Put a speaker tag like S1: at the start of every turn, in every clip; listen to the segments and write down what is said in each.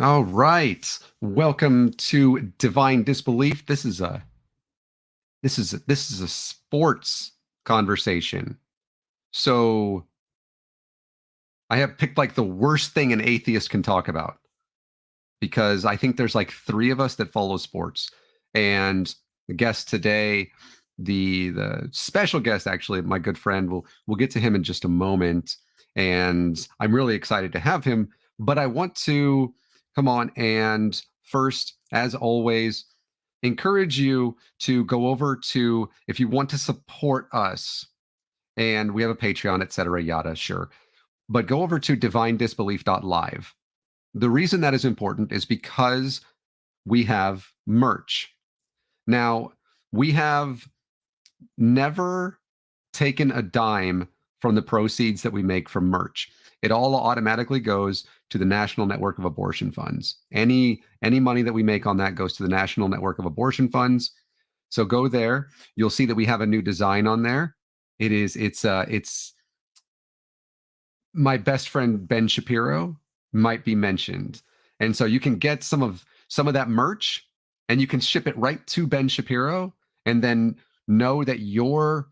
S1: All right. Welcome to Divine Disbelief. This is a sports conversation. So I have picked like the worst thing an atheist can talk about because I think there's like three of us that follow sports. And the guest today, the special guest, actually, my good friend, we'll get to him in just a moment. And I'm really excited to have him. But I want to come on and first, as always, encourage you to go over to if you want to support us, and we have a Patreon, etc., yada, sure. But go over to divinedisbelief.live. The reason that is important is because we have merch. Now, we have never taken a dime from the proceeds that we make from merch. It all automatically goes to the National Network of Abortion Funds. Any money that we make on that goes to the National Network of Abortion Funds. So go there. You'll see that we have a new design on there. It's my best friend Ben Shapiro might be mentioned. And so you can get some of that merch and you can ship it right to Ben Shapiro and then know that your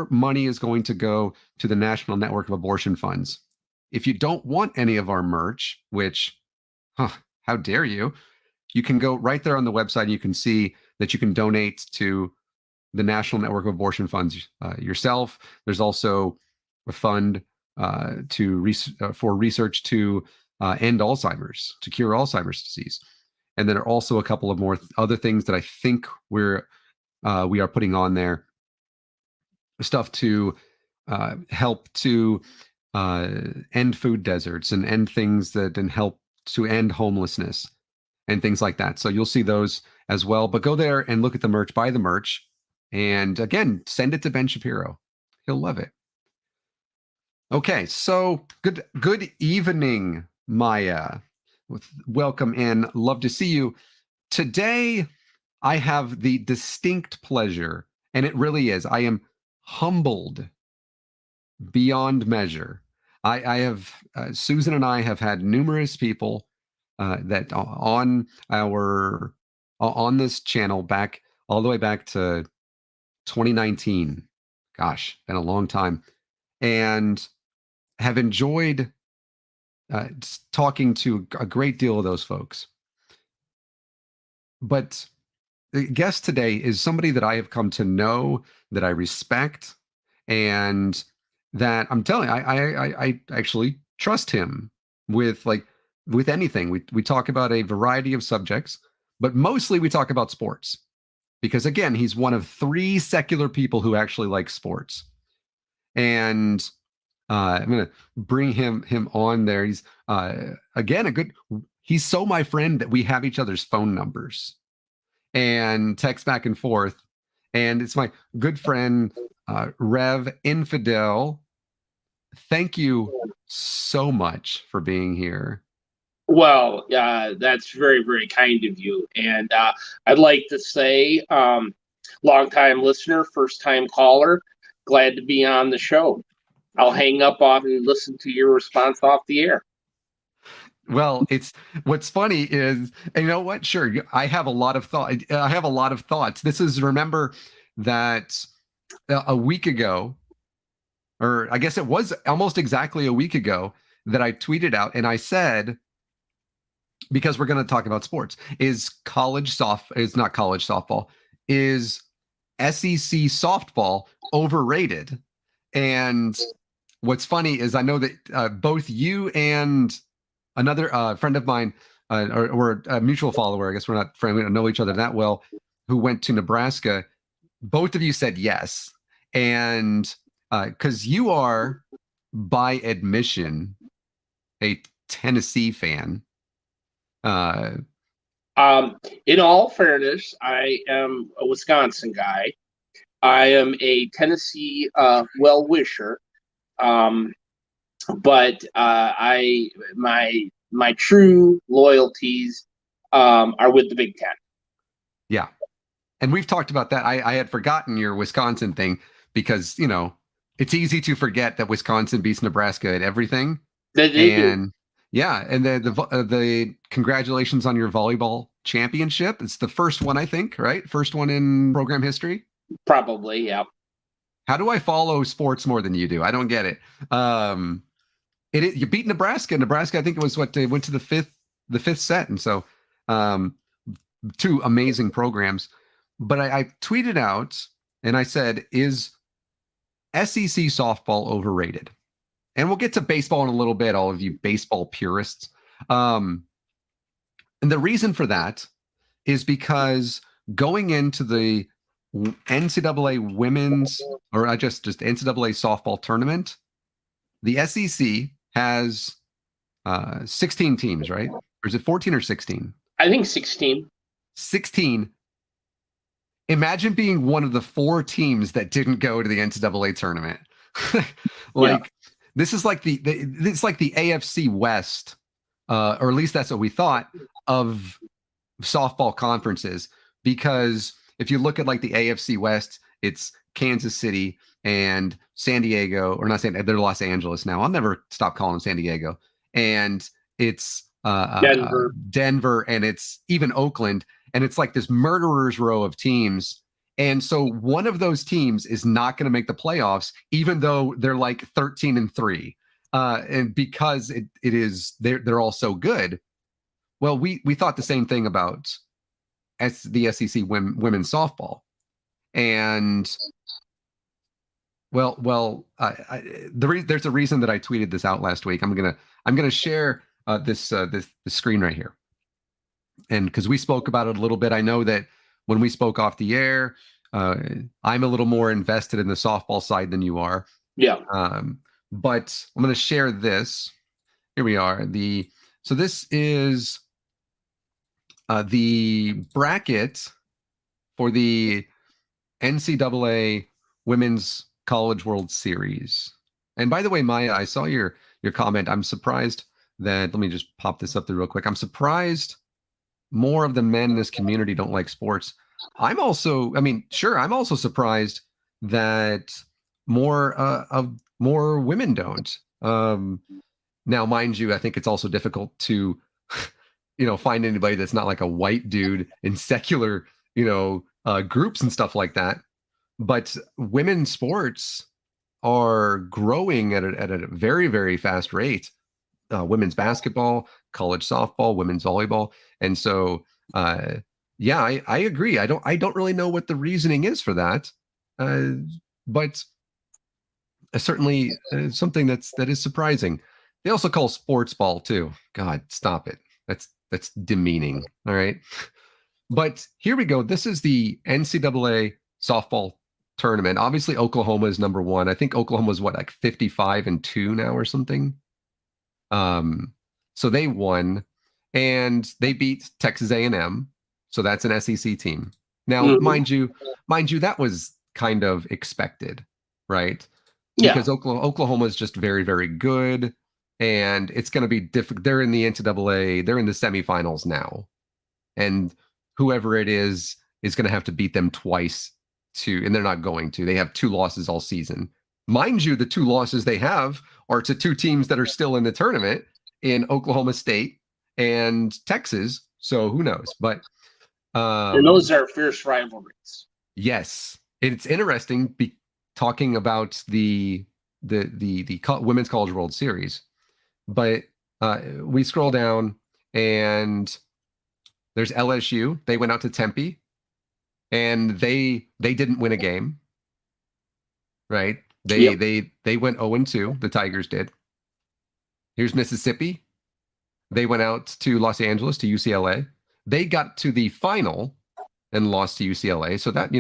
S1: money is going to go to the National Network of Abortion Funds. If you don't want any of our merch, which how dare you, you can go right there on the website and you can see that you can donate to the National Network of Abortion Funds yourself. There's also a fund for research to end Alzheimer's, to cure Alzheimer's disease. And then there are also a couple of more other things that I think we are putting on there, stuff to help to end food deserts and end things that and help to end homelessness and things like that. So you'll see those as well. But go there and look at the merch, buy the merch, and again, send it to Ben Shapiro. He'll love it. Okay, so good evening, Maya. Welcome in. Love to see you. Today, I have the distinct pleasure, and it really is. I am humbled beyond measure. I have Susan and I have had numerous people that on this channel back all the way back to 2019. Gosh, been a long time, and have enjoyed talking to a great deal of those folks. But the guest today is somebody that I have come to know, that I respect, and that I'm telling you, I actually trust him with with anything. We talk about a variety of subjects, but mostly we talk about sports because again, he's one of three secular people who actually like sports. And I'm gonna bring him on there. He's again he's so my friend that we have each other's phone numbers and text back and forth. And it's my good friend, Rev N. Fidel. Thank you so much for being here.
S2: Well, that's very, very kind of you. And I'd like to say, longtime listener, first time caller, glad to be on the show. I'll hang up off and listen to your response off the air.
S1: Well, it's what's funny is, and you know what? Sure, I have a lot of thought. I have a lot of thoughts. This is remember that a week ago, or I guess it was almost exactly a week ago that I tweeted out and I said, because we're going to talk about sports, is not college softball, is SEC softball overrated? And what's funny is I know that both you and another friend of mine, or a mutual follower, I guess we're not friends, we don't know each other that well, who went to Nebraska, both of you said yes. And because you are, by admission, a Tennessee fan.
S2: In all fairness, I am a Wisconsin guy. I am a Tennessee well-wisher. But my true loyalties are with the Big Ten.
S1: Yeah. And we've talked about that. I had forgotten your Wisconsin thing because, it's easy to forget that Wisconsin beats Nebraska at everything.
S2: They do.
S1: Yeah, and the congratulations on your volleyball championship. It's the first one, I think, right? First one in program history.
S2: Probably, yeah.
S1: How do I follow sports more than you do? I don't get it. You beat Nebraska. Nebraska, I think it was what they went to the fifth set, and so um, two amazing programs. But I tweeted out and I said, "Is SEC softball overrated?" And we'll get to baseball in a little bit, all of you baseball purists. And the reason for that is because going into the NCAA women's, or just NCAA softball tournament, the SEC has 16 teams, right? Or is it 14 or 16?
S2: I think 16.
S1: 16. Imagine being one of the 4 teams that didn't go to the NCAA tournament. This is like it's like the AFC West, or at least that's what we thought of softball conferences. Because if you look at like the AFC West, it's Kansas City and San Diego, or not they're Los Angeles now. I'll never stop calling them San Diego. And it's Denver, and it's even Oakland, and it's like this murderer's row of teams. And so one of those teams is not going to make the playoffs, even though they're like 13-3, and because they're all so good. Well, we thought the same thing about the SEC women's softball, and there's a reason that I tweeted this out last week. I'm gonna share this screen right here, and because we spoke about it a little bit, I know that when we spoke off the air, I'm a little more invested in the softball side than you are.
S2: Yeah.
S1: But I'm going to share this. Here we are. So this is the bracket for the NCAA Women's College World Series. And by the way, Maya, I saw your comment. I'm surprised that, let me just pop this up there real quick. I'm surprised more of the men in this community don't like sports. I'm also surprised that more women don't. Now, mind you, I think it's also difficult to, find anybody that's not like a white dude in secular, groups and stuff like that. But women's sports are growing at a very, very fast rate. Women's basketball, college softball, women's volleyball, and so I agree. I don't really know what the reasoning is for that, but certainly something that is surprising. They also call sports ball too. God, stop it. That's demeaning. All right, but here we go. This is the NCAA softball tournament. Obviously, Oklahoma is number one. I think Oklahoma is like 55-2 now or something. So they won, and they beat Texas A&M. So that's an SEC team. Now, mind you, that was kind of expected, right?
S2: Yeah.
S1: Because Oklahoma is just very, very good, and it's going to be difficult. They're in the NCAA. They're in the semifinals now, and whoever it is going to have to beat them twice and they're not going to. They have 2 losses all season. Mind you, the 2 losses they have are to 2 teams that are still in the tournament in Oklahoma State and Texas. So who knows? But
S2: and those are fierce rivalries.
S1: Yes, it's interesting talking about the Women's College World Series. But we scroll down, and there's LSU. They went out to Tempe, and they didn't win a game. Right? They went 0-2. The Tigers did. Here's Mississippi. They went out to Los Angeles, to UCLA. They got to the final and lost to UCLA. So that,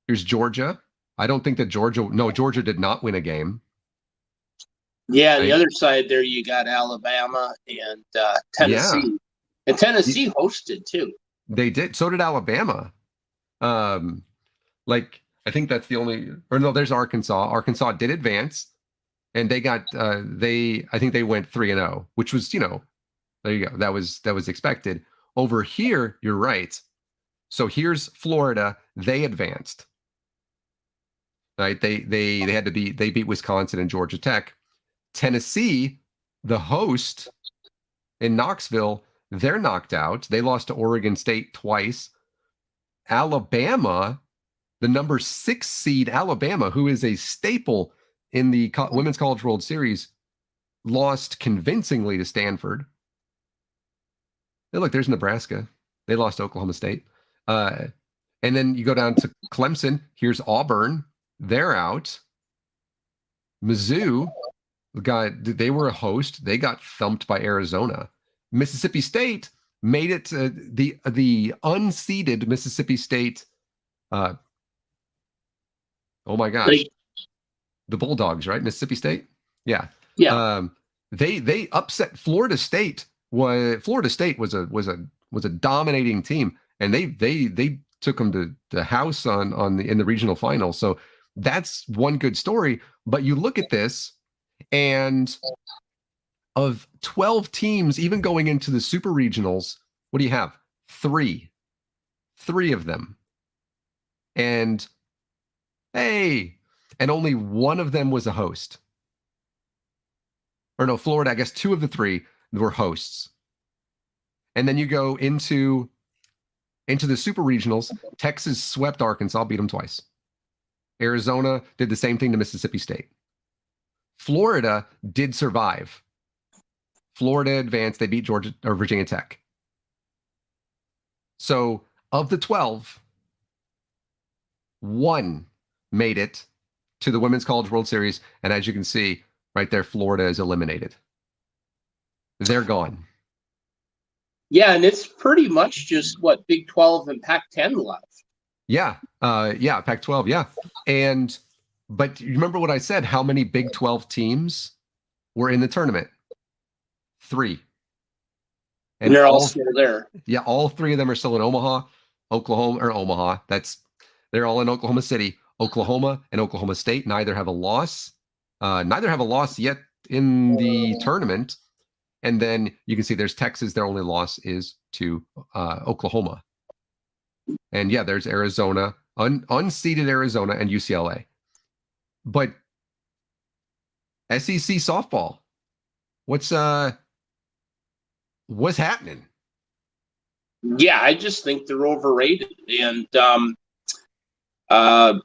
S1: here's Georgia. I don't think that Georgia did not win a game.
S2: Yeah, right? The other side there, you got Alabama and Tennessee. Yeah. And Tennessee hosted too.
S1: They did. So did Alabama. I think that's the only, or no, there's Arkansas. Arkansas did advance, and they got, I think they went 3-0, which was, there you go. That was expected. Over here, you're right. So here's Florida. They advanced. Right? They beat Wisconsin and Georgia Tech. Tennessee the host in Knoxville, they're knocked out. They lost to Oregon State twice. Alabama, the number 6 seed Alabama, who is a staple in the Women's College World Series, lost convincingly to Stanford. Hey, look, there's Nebraska. They lost to Oklahoma State. And then you go down to Clemson. Here's Auburn. They're out. Mizzou, they were a host. They got thumped by Arizona. Mississippi State made it to the unseeded Mississippi State. Oh my gosh, the Bulldogs, right? Mississippi State. Yeah. They upset Florida State. Florida State was a dominating team, and they took them to the house in the regional final. So that's one good story. But you look at this, and of 12 teams, even going into the super regionals, what do you have? Three of them. And only one of them was a host. Or no, Florida, I guess 2 of the 3 were hosts. And then you go into the super regionals. Texas swept Arkansas, beat them twice. Arizona did the same thing to Mississippi State. Florida did survive. Florida advanced. They beat Georgia or Virginia Tech. So of the 12, 1 made it to the Women's College World Series. And as you can see right there, Florida is eliminated. They're gone.
S3: Yeah, and it's pretty much just what Big 12 and Pac-10 left.
S1: Yeah, Pac-12, yeah. But you remember what I said? How many Big 12 teams were in the tournament? 3.
S3: And they're all still there.
S1: Yeah, all 3 of them are still in Omaha. They're all in Oklahoma City. Oklahoma and Oklahoma State neither have a loss. Neither have a loss yet in the tournament. And then you can see there's Texas. Their only loss is to Oklahoma. And yeah, there's Arizona, unseeded Arizona and UCLA. But SEC softball, what's happening?
S3: Yeah, I just think they're overrated. And other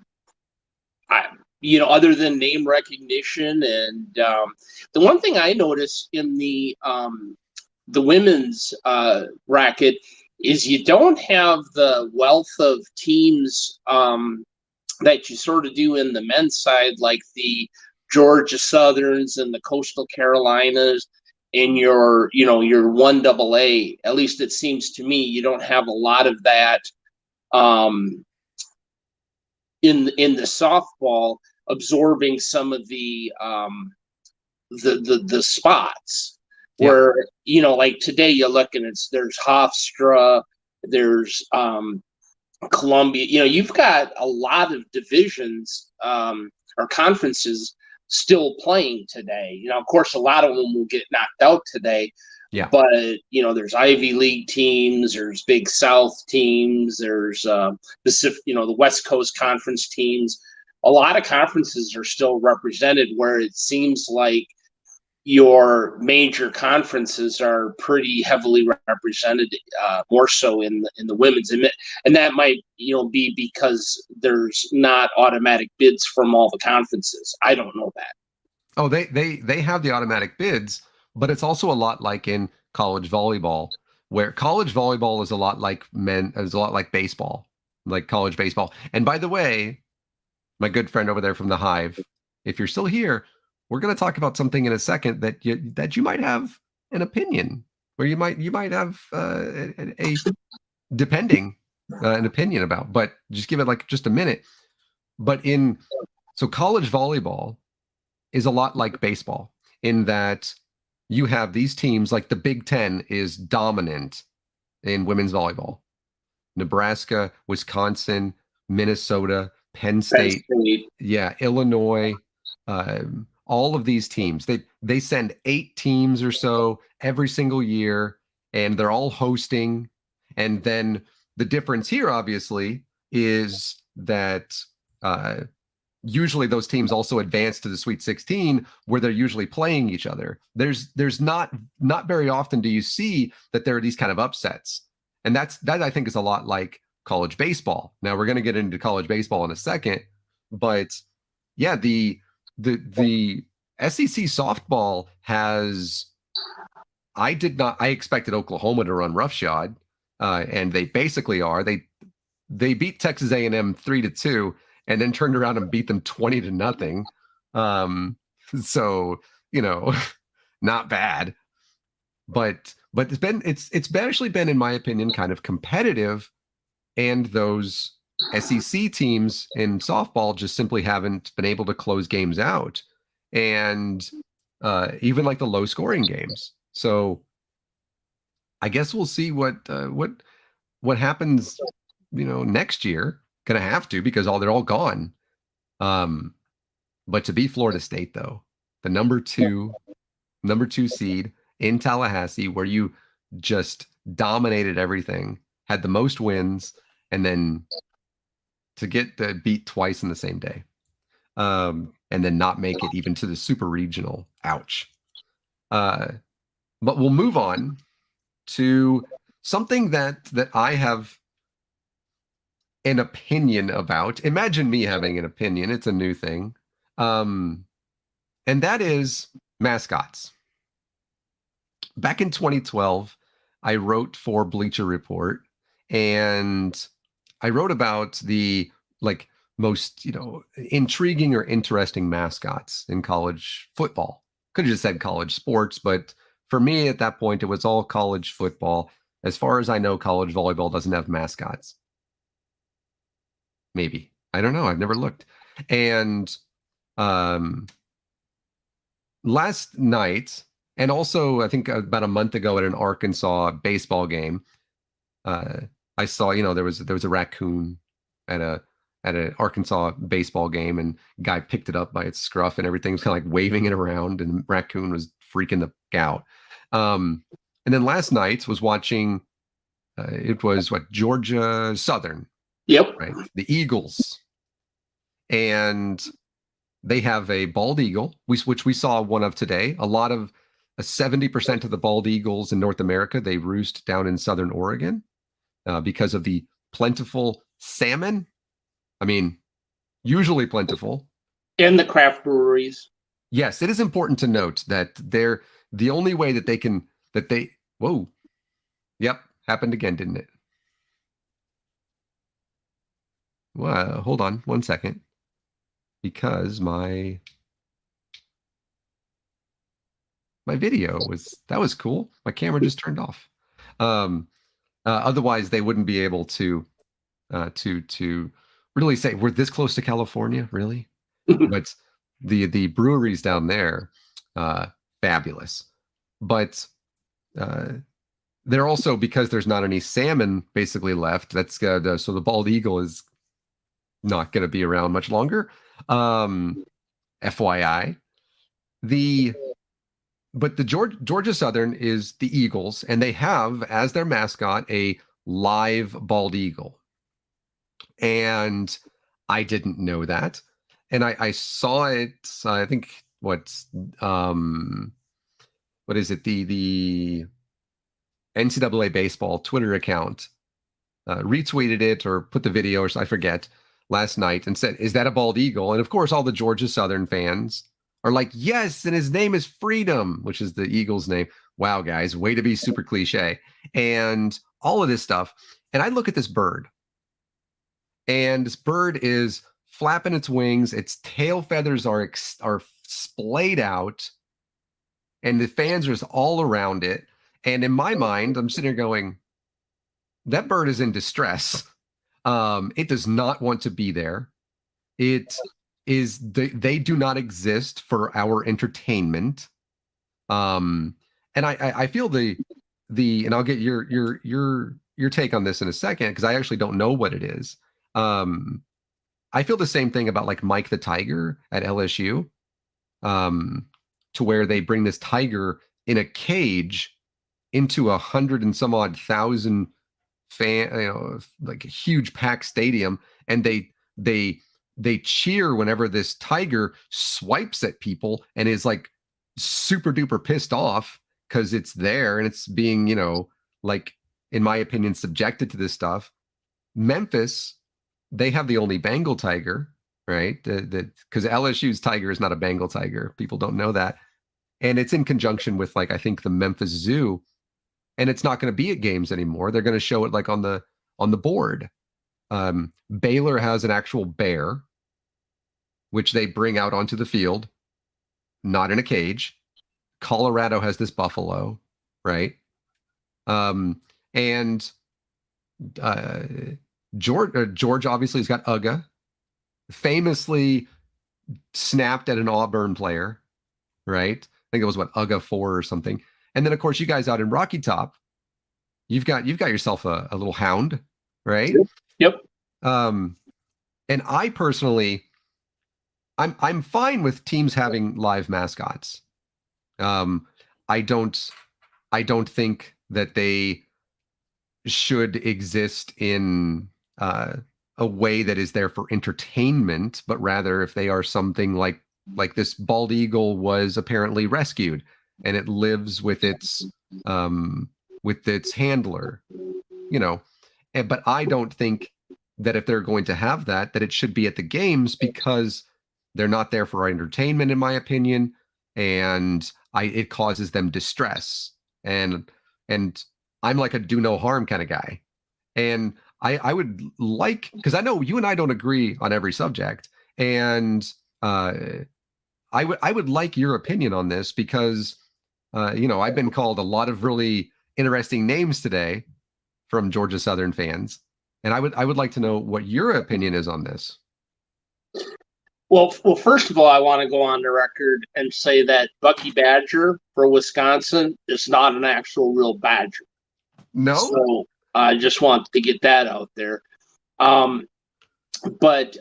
S3: than name recognition, and the one thing I noticed in the women's bracket is you don't have the wealth of teams that you sort of do in the men's side, like the Georgia Southerns and the Coastal Carolinas and your 1AA. At least it seems to me you don't have a lot of that in the softball, absorbing some of the spots. Yeah. Where like today you look and there's Hofstra, there's Columbia. You've got a lot of divisions or conferences still playing today. Of course, a lot of them will get knocked out today.
S1: Yeah.
S3: But there's Ivy League teams, there's Big South teams, there's Pacific, the West Coast Conference teams. A lot of conferences are still represented, where it seems like your major conferences are pretty heavily represented, more so in the women's, and that might be because there's not automatic bids from all the conferences. I don't know that.
S1: Oh, they have the automatic bids, but it's also a lot like in college volleyball, where college volleyball is a lot like baseball, like college baseball. And by the way, my good friend over there from the Hive, if you're still here, we're going to talk about something in a second that you might have an opinion, where you might have an opinion about, but just give it just a minute. But so college volleyball is a lot like baseball in that you have these teams, like the Big Ten is dominant in women's volleyball. Nebraska, Wisconsin, Minnesota, Penn State. Yeah, Illinois, all of these teams, they send 8 teams or so every single year, and they're all hosting. And then the difference here, obviously, is that usually those teams also advance to the Sweet 16 where they're usually playing each other. There's not very often do you see that there are these kind of upsets. And that I think is a lot like college baseball. Now we're going to get into college baseball in a second, but yeah, the SEC softball has, I expected Oklahoma to run roughshod, and they basically are. They beat Texas A&M 3-2 and then turned around and beat them 20-0. So, not bad. But it's actually been, in my opinion, kind of competitive, and those SEC teams in softball just simply haven't been able to close games out, and even like the low scoring games. So I guess we'll see what happens, next year. Gonna have to, because they're all gone. But to be Florida State, though, the number two seed in Tallahassee, where you just dominated everything, had the most wins, and then to get beat twice in the same day, and then not make it even to the super regional. Ouch. But we'll move on to something that I have an opinion about. Imagine me having an opinion. It's a new thing. And that is mascots. Back in 2012, I wrote for Bleacher Report, and I wrote about the most, intriguing or interesting mascots in college football. Could have just said college sports, but for me at that point, it was all college football. As far as I know, college volleyball doesn't have mascots. Maybe. I don't know. I've never looked. And last night, and also I think about a month ago at an Arkansas baseball game, I saw, there was a raccoon at an Arkansas baseball game, and guy picked it up by its scruff and everything, was kind of like waving it around, and the raccoon was freaking the out. And then last night was watching, it was Georgia Southern.
S2: Yep.
S1: Right. The Eagles. And they have a bald eagle, which we saw one of today. 70% of the bald eagles in North America, they roost down in Southern Oregon because of the plentiful salmon. I mean, usually plentiful.
S2: And the craft breweries.
S1: Yes, it is important to note that they're the only way that whoa. Yep, happened again, didn't it? Well, hold on 1 second, because my video was cool. My camera just turned off. Otherwise, they wouldn't be able to really say we're this close to California, really. But the breweries down there, fabulous. But they're also, because there's not any salmon basically left. That's so the bald eagle is not going to be around much longer. FYI, but the Georgia Southern is the Eagles, and they have as their mascot a live bald eagle. And I didn't know that, and I saw it. I think what is it? The NCAA baseball Twitter account retweeted it or put the video, or I forget, last night, and said, "Is that a bald eagle?" And of course, all the Georgia Southern fans are like, "Yes," and his name is Freedom, which is the Eagles' name. Wow, guys, way to be super cliche, and all of this stuff. And I look at this bird, and this bird is flapping its wings. Its tail feathers are splayed out, and the fans are just all around it. And in my mind, I'm sitting here going, that bird is in distress. It does not want to be there. It is they do not exist for our entertainment. And I feel the and I'll get your take on this in a second, because I actually don't know what it is. I feel the same thing about like Mike the Tiger at LSU, to where they bring this tiger in a cage into 100 and some odd thousand fan, like a huge packed stadium, and they they cheer whenever this tiger swipes at people and is like super duper pissed off because it's there and it's being, like, in my opinion, subjected to this stuff. Memphis, they have the only Bengal tiger, right? Because LSU's tiger is not a Bengal tiger. People don't know that. And it's in conjunction with, like, I think the Memphis Zoo. And it's not going to be at games anymore. They're going to show it like on the board. Baylor has an actual bear, which they bring out onto the field, not in a cage. Colorado has this buffalo, right? And George obviously has got Uga, famously snapped at an Auburn player, right? I think it was Uga 4 or something. And then of course you guys out in Rocky Top, you've got yourself a little hound, right?
S2: Yep.
S1: And I personally, I'm fine with teams having live mascots. I don't think that they should exist in a way that is there for entertainment, but rather if they are something like this bald eagle was apparently rescued and it lives with its handler, but I don't think that if they're going to have that it should be at the games, because they're not there for entertainment, in my opinion, and it causes them distress. And I'm like a do no harm kind of guy. And I would like, because I know you and I don't agree on every subject, and I would like your opinion on this, because I've been called a lot of really interesting names today from Georgia Southern fans, and I would like to know what your opinion is on this.
S2: Well, first of all, I want to go on the record and say that Bucky Badger for Wisconsin is not an actual real badger.
S1: No?
S2: So I just want to get that out there. But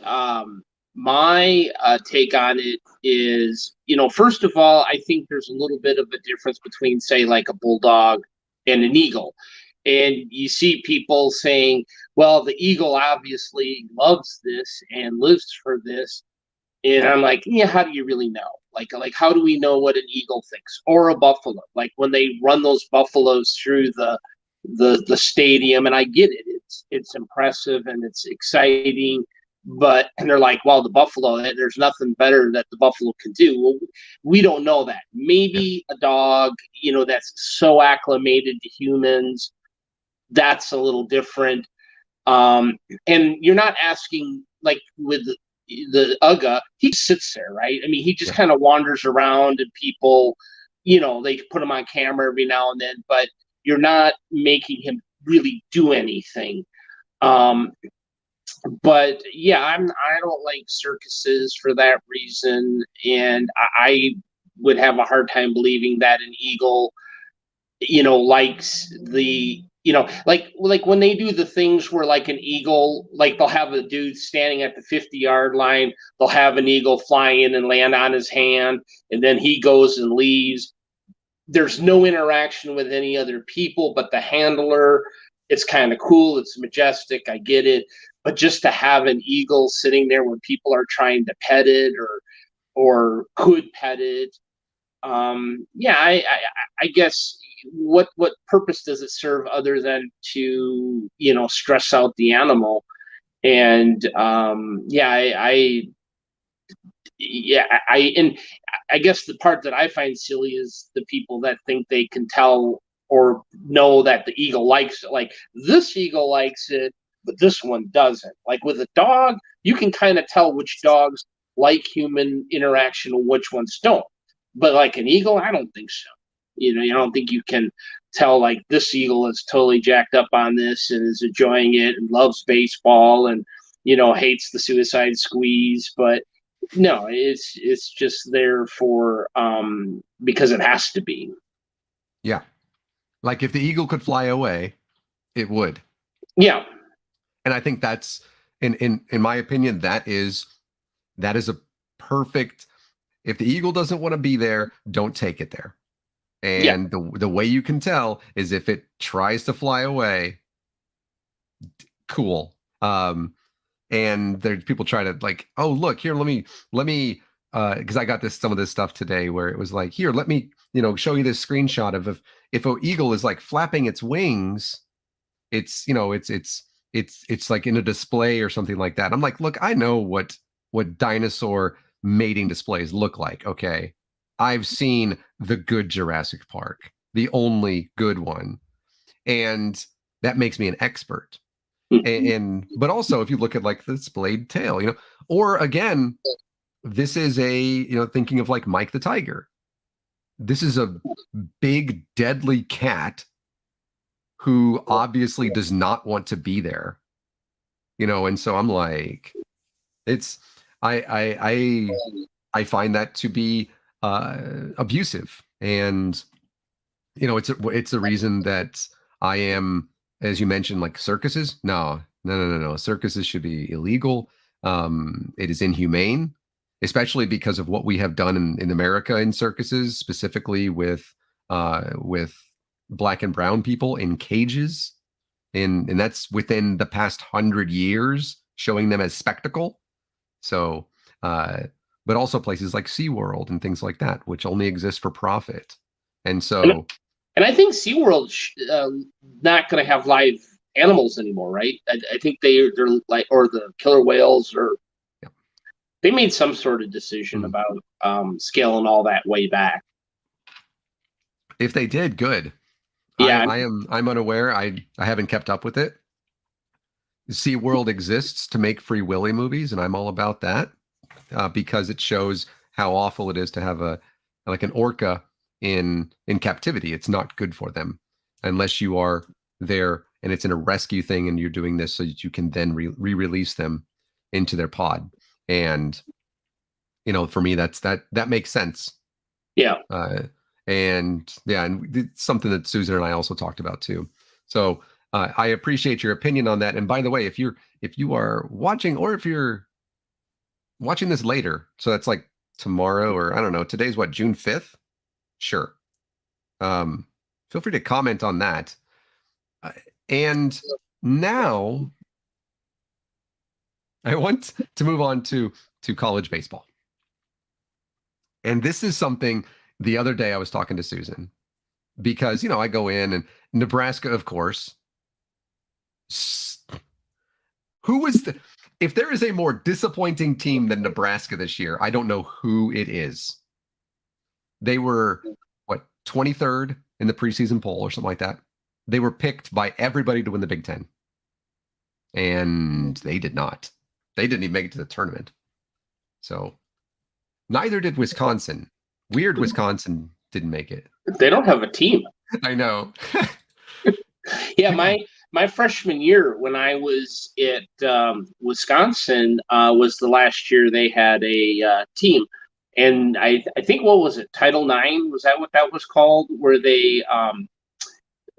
S2: my take on it is, first of all, I think there's a little bit of a difference between, say, like a bulldog and an eagle. And you see people saying, well, the eagle obviously loves this and lives for this. And I'm like, yeah, how do you really know? Like, how do we know what an eagle thinks, or a buffalo? Like when they run those buffaloes through the stadium, and I get it, it's impressive and it's exciting, and they're like, well, the buffalo, there's nothing better that the buffalo can do. Well, we don't know that. Maybe a dog, that's so acclimated to humans, that's a little different. And you're not asking, like with the Uga, he sits there, right? I mean, he just kind of wanders around, and people, they put him on camera every now and then, but you're not making him really do anything. But yeah, I don't like circuses for that reason, and I would have a hard time believing that an eagle, likes the, like when they do the things where, like, an eagle, like they'll have a dude standing at the 50-yard line, they'll have an eagle fly in and land on his hand, and then he goes and leaves. There's no interaction with any other people but the handler. It's kind of cool. It's majestic. I get it. But just to have an eagle sitting there when people are trying to pet it or could pet it, I guess what purpose does it serve other than to stress out the animal? And I guess the part that I find silly is the people that think they can tell or know that the eagle likes it. Like, this eagle likes it, but this one doesn't. Like with a dog, you can kind of tell which dogs like human interaction and which ones don't. But like an eagle, I don't think so. I don't think you can tell, like, this eagle is totally jacked up on this and is enjoying it and loves baseball and, hates the suicide squeeze. But no, it's just there for because it has to be.
S1: Yeah. Like if the eagle could fly away, it would.
S2: Yeah.
S1: And I think that's, in my opinion, that is a perfect, if the eagle doesn't want to be there, don't take it there. And the way you can tell is if it tries to fly away, cool. and there's people try to like, oh look here, let me because I got some of this stuff today where it was like, here, let me show you this screenshot of if an eagle is like flapping its wings, it's it's like in a display or something like that. I'm like, look, I know what dinosaur mating displays look like. Okay, I've seen the good Jurassic Park, the only good one, and that makes me an expert. And but also if you look at like the displayed tail, or again, this is a thinking of like Mike the Tiger. This is a big deadly cat who obviously does not want to be there, and so I'm like, it's I find that to be abusive, and it's a reason that I am, as you mentioned, like circuses. No. Circuses should be illegal. It is inhumane, especially because of what we have done in America in circuses, specifically with black and brown people in cages, and that's within the past 100 years, showing them as spectacle. So, but also places like SeaWorld and things like that, which only exist for profit. And so,
S2: and I think SeaWorld's not going to have live animals anymore, right? I think they're like, or the killer whales, or they made some sort of decision about scaling all that way back.
S1: If they did, good.
S2: Yeah,
S1: I'm unaware. I haven't kept up with it. SeaWorld exists to make Free Willy movies, and I'm all about that because it shows how awful it is to have an orca in captivity. It's not good for them unless you are there and it's in a rescue thing and you're doing this so that you can then re-release them into their pod. And for me, that makes sense.
S2: Yeah.
S1: And it's something that Susan and I also talked about too. So I appreciate your opinion on that. And by the way, if you are watching, or if you're watching this later, so that's like tomorrow, or I don't know, today's what, June 5th? Sure. Feel free to comment on that. And now I want to move on to college baseball. And this is something the other day I was talking to Susan, because, I go in, and Nebraska, of course, if there is a more disappointing team than Nebraska this year, I don't know who it is. They were, 23rd in the preseason poll or something like that. They were picked by everybody to win the Big Ten. And they did not. They didn't even make it to the tournament. So neither did Wisconsin. Weird, Wisconsin didn't make it.
S2: They don't have a team.
S1: I know.
S2: Yeah, my freshman year when I was at Wisconsin was the last year they had a team. And I think, what was it, Title IX? Was that what that was called? Where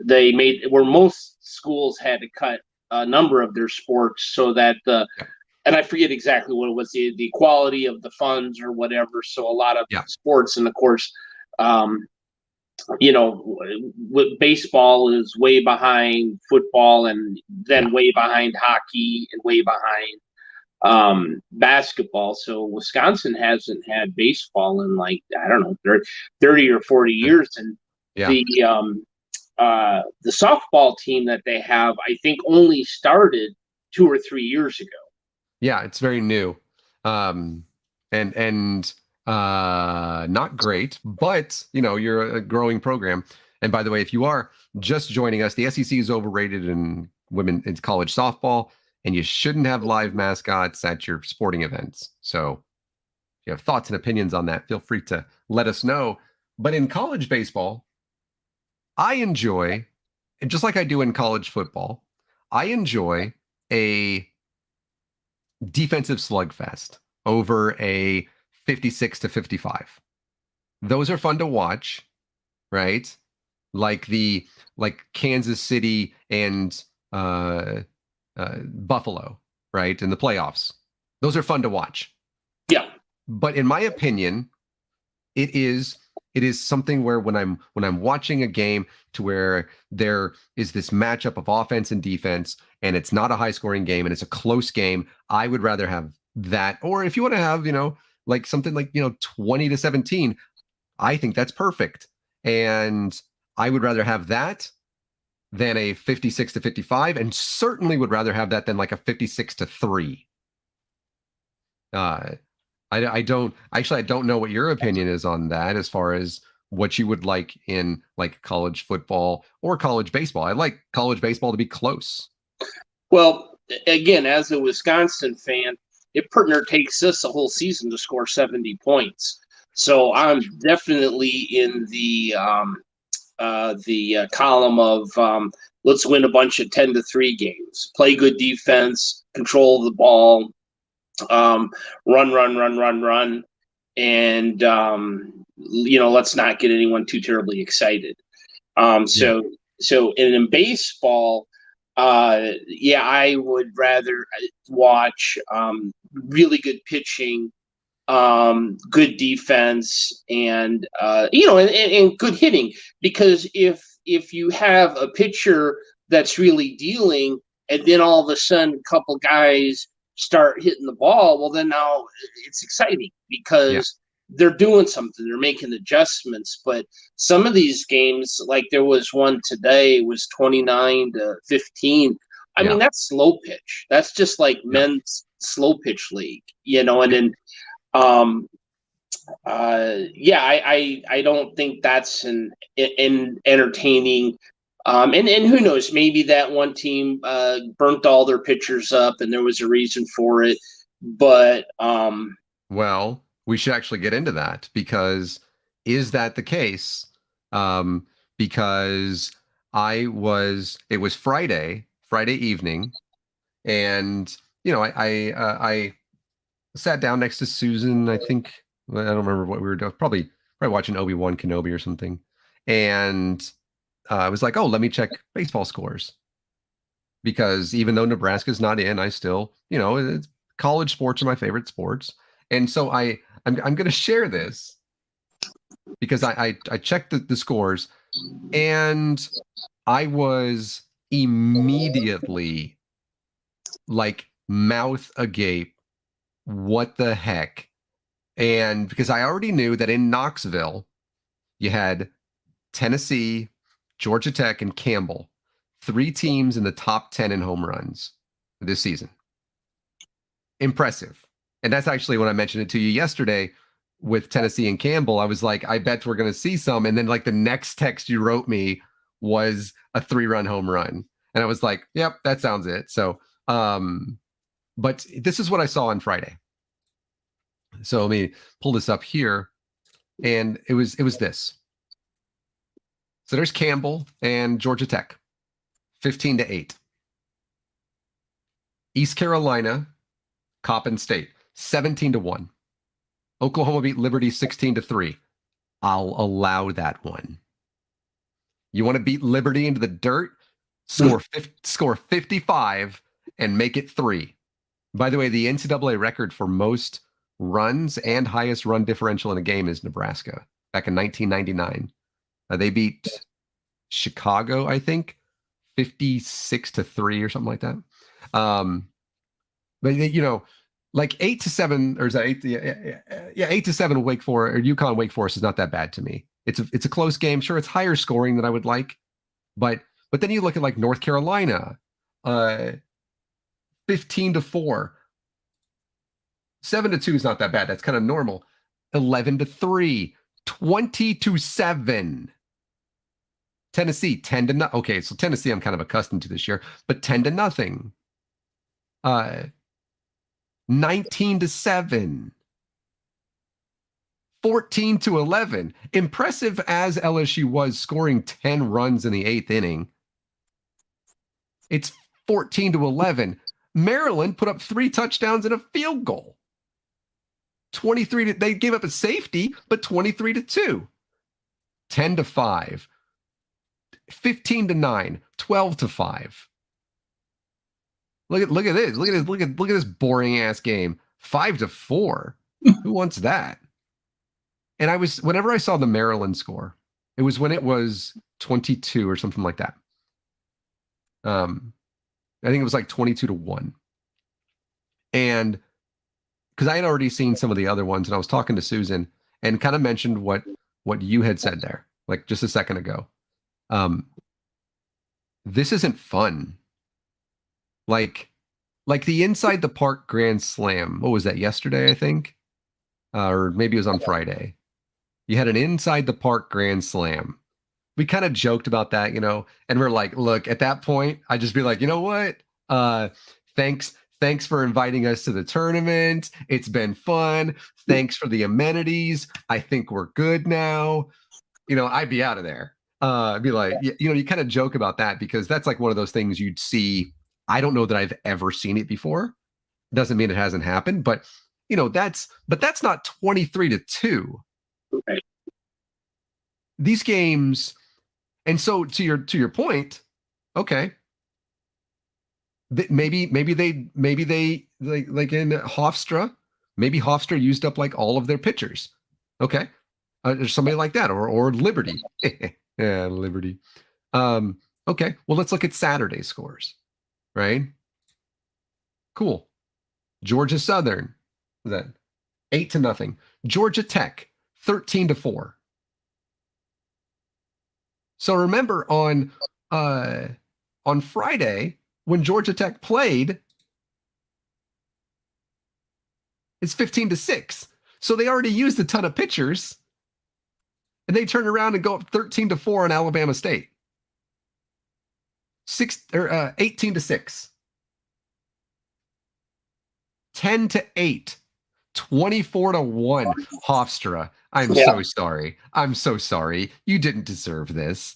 S2: where most schools had to cut a number of their sports so that and I forget exactly what it was, the quality of the funds or whatever. So a lot of sports, and of course, with baseball is way behind football, and then way behind hockey, and way behind basketball. So Wisconsin hasn't had baseball in, like, I don't know, 30 or 40 years. And the softball team that they have, I think, only started 2 or 3 years ago.
S1: Yeah, it's very new. And not great, but you're a growing program. And by the way, if you are just joining us, the SEC is overrated in college softball, and you shouldn't have live mascots at your sporting events. So if you have thoughts and opinions on that, feel free to let us know. But in college baseball, I enjoy, and just like I do in college football, I enjoy a defensive slugfest over a 56-55. Those are fun to watch, right? Like Kansas City and Buffalo, right? In the playoffs. Those are fun to watch.
S2: Yeah.
S1: But in my opinion, it is something where when I'm watching a game to where there is this matchup of offense and defense, and it's not a high scoring game and it's a close game, I would rather have that. Or if you want to have, like something like, 20-17, I think that's perfect. And I would rather have that than a 56-55, and certainly would rather have that than like a 56-3. I don't know what your opinion is on that as far as what you would like in like college football or college baseball. I like college baseball to be close.
S2: Well, again, as a Wisconsin fan, it partner takes us a whole season to score 70 points. So I'm definitely in the column of let's win a bunch of 10-3 games, play good defense, control the ball, run, and let's not get anyone too terribly excited. So in baseball, I would rather watch really good pitching, good defense, and and good hitting. Because if you have a pitcher that's really dealing, and then all of a sudden a couple guys start hitting the ball, well, then now it's exciting because they're doing something, they're making adjustments. But some of these games, like there was one today, was 29-15. I mean, that's slow pitch. That's just like men's slow pitch league, and then I don't think that's an entertaining. And who knows? Maybe that one team burnt all their pitchers up, and there was a reason for it. But
S1: well, we should actually get into that, because is that the case? Because it was Friday evening, and I sat down next to Susan. I think I don't remember what we were doing. Probably watching Obi-Wan Kenobi or something, and I was like, oh, let me check baseball scores, because even though Nebraska's not in, I still, college sports are my favorite sports. And so I'm going to share this because I checked the scores, and I was immediately like mouth agape. What the heck? And because I already knew that in Knoxville, you had Tennessee, Georgia Tech, and Campbell, 3 teams in the top 10 in home runs this season. Impressive. And that's actually when I mentioned it to you yesterday with Tennessee and Campbell. I was like, I bet we're going to see some. And then like the next text you wrote me was a 3-run home run. And I was like, yep, that sounds it. So, but this is what I saw on Friday. So let me pull this up here. And it was this. So there's Campbell and Georgia Tech, 15-8. East Carolina, Coppin State, 17-1. Oklahoma beat Liberty 16-3. I'll allow that one. You want to beat Liberty into the dirt? Score 55 and make it 3. By the way, the NCAA record for most runs and highest run differential in a game is Nebraska back in 1999. They beat Chicago, I think, 56-3 or something like that. But like 8-7, or is that 8-7 Wake Forest or UConn Wake Forest is not that bad to me. It's a close game. Sure, it's higher scoring than I would like, but then you look at like North Carolina, 15-4. 7-2 is not that bad. That's kind of normal. 11-3, 20-7. Tennessee 10-0. Okay, so Tennessee I'm kind of accustomed to this year, but 10-0. 19-7. 14-11. Impressive as LSU was, scoring 10 runs in the 8th inning. It's 14-11. Maryland put up 3 touchdowns and a field goal. They gave up a safety, but 23-2. 10-5. 15-9. 12-5. Look at this. Look at this boring ass game. 5-4. Who wants that? And whenever I saw the Maryland score, it was when it was 22 or something like that. I think it was like 22-1. And because I had already seen some of the other ones, and I was talking to Susan and kind of mentioned what you had said there, like just a second ago. This isn't fun. Like the Inside the Park Grand Slam. What was that, yesterday, I think? Or maybe it was on Friday. You had an Inside the Park Grand Slam. We kind of joked about that, and we're like, look, at that point, I'd just be like, you know what? Thanks for inviting us to the tournament. It's been fun. Thanks for the amenities. I think we're good now. I'd be out of there. I'd be like, you kind of joke about that because that's like one of those things you'd see. I don't know that I've ever seen it before. Doesn't mean it hasn't happened, but that's not 23-2.
S2: Right.
S1: These games, and so to your point, okay. Maybe they like in Hofstra, maybe Hofstra used up like all of their pitchers. Okay. There's somebody like that, or Liberty. Yeah, Liberty. Okay, well, let's look at Saturday scores, right? Cool. Georgia Southern, that 8-0. Georgia Tech, 13-4. So remember on Friday when Georgia Tech played, it's 15-6. So they already used a ton of pitchers. And they turn around and go up 13-4 on Alabama State. 18-6. 10-8. 24-1. Hofstra. I'm so sorry. I'm so sorry. You didn't deserve this.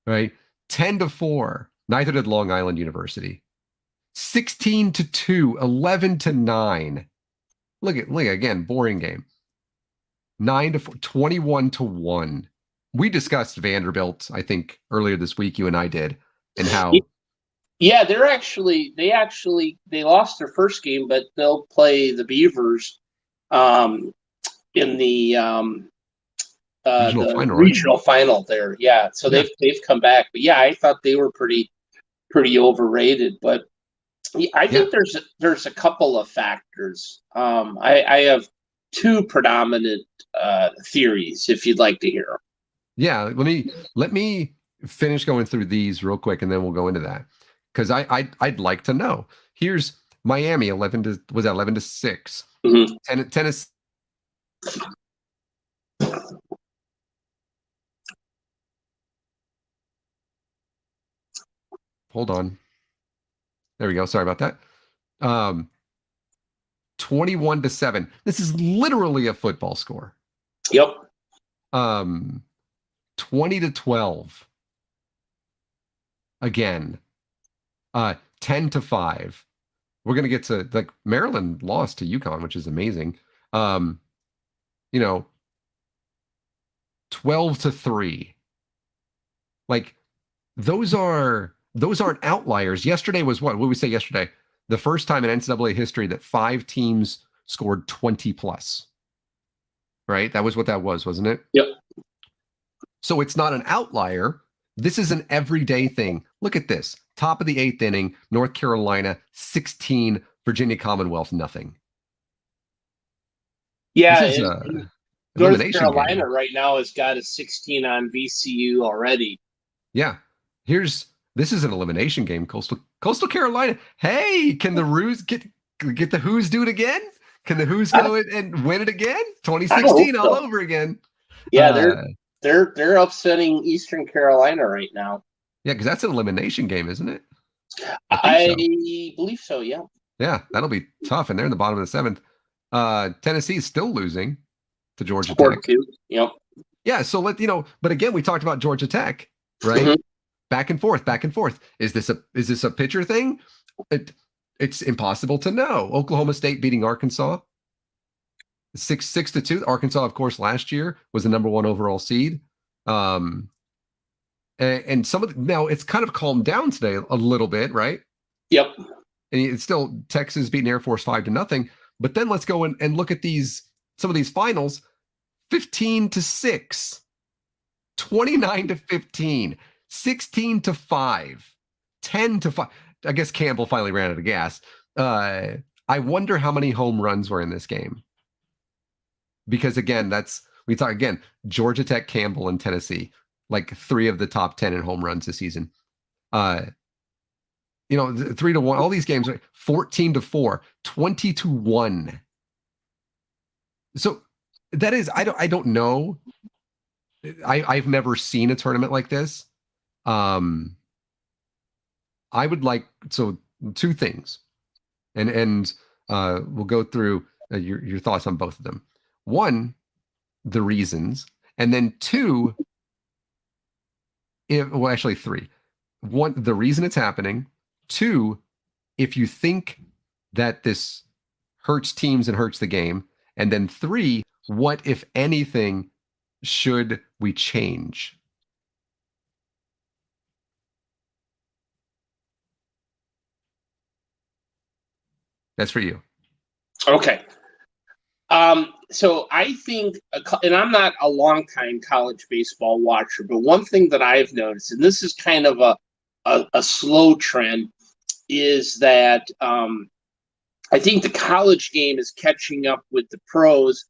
S1: Right? 10-4. Neither did Long Island University. 16-2. 11-9. Look again, boring game. 9-4, 21-1. We discussed Vanderbilt, I think, earlier this week. You and I did, and how.
S2: Yeah, they lost their first game, but they'll play the Beavers in the regional final there. Yeah, so they've come back, but yeah, I thought they were pretty overrated. But I think there's a couple of factors. I have two predominant theories, if you'd like to hear them.
S1: Yeah, let me finish going through these real quick, and then we'll go into that because I'd like to know. Here's Miami 11-6.
S2: Mm-hmm.
S1: Tennessee. Hold on. There we go. Sorry about that. 21-7. This is literally a football score.
S2: Yep.
S1: 20-12. Again. 10-5. We're gonna get to, like, Maryland lost to UConn, which is amazing. 12-3. Like, those aren't outliers. Yesterday was what did we say yesterday? The first time in NCAA history that 5 teams scored 20 plus. Right? That was what that was, wasn't it?
S2: Yep.
S1: So it's not an outlier. This is an everyday thing. Look at this. Top of the 8th inning, North Carolina 16, Virginia Commonwealth nothing.
S2: Yeah,
S1: this is
S2: North Carolina game right now has got a 16 on VCU already.
S1: Yeah. This is an elimination game. Coastal Carolina. Hey, can the Roos get the Who's do it again? Can the Who's go and win it again? 2016 all over again.
S2: Yeah, they're upsetting Eastern Carolina right now.
S1: Yeah, because that's an elimination game, isn't it?
S2: I believe so. Yeah.
S1: Yeah, that'll be tough, and they're in the bottom of the 7th. Tennessee is still losing to Georgia Tech.
S2: Yep.
S1: Yeah, so but again, we talked about Georgia Tech, right? Mm-hmm. Back and forth. Is this a pitcher thing? It's impossible to know. Oklahoma State beating Arkansas 6-2. Arkansas, of course, last year was the number 1 overall seed. And now it's kind of calmed down today a little bit, right?
S2: Yep.
S1: And it's still Texas beating Air Force 5-0. But then let's go and look at some of these finals. 15-6, 29-15, 16-5, 10-5. I guess Campbell finally ran out of gas. I wonder how many home runs were in this game. Because again, we talk again, Georgia Tech, Campbell, and Tennessee, like 3 of the top 10 in home runs this season. 3-1, all these games are 14-4, 20-1. So that is, I don't know. I've never seen a tournament like this. I would like, so 2 things, and we'll go through your thoughts on both of them. 1, the reasons, and then 2, actually 3. 1, the reason it's happening. 2, if you think that this hurts teams and hurts the game, and then 3, what, if anything, should we change? That's for you.
S2: Okay. So I think, and I'm not a longtime college baseball watcher, but one thing that I've noticed, and this is kind of a slow trend, is that I think the college game is catching up with the pros,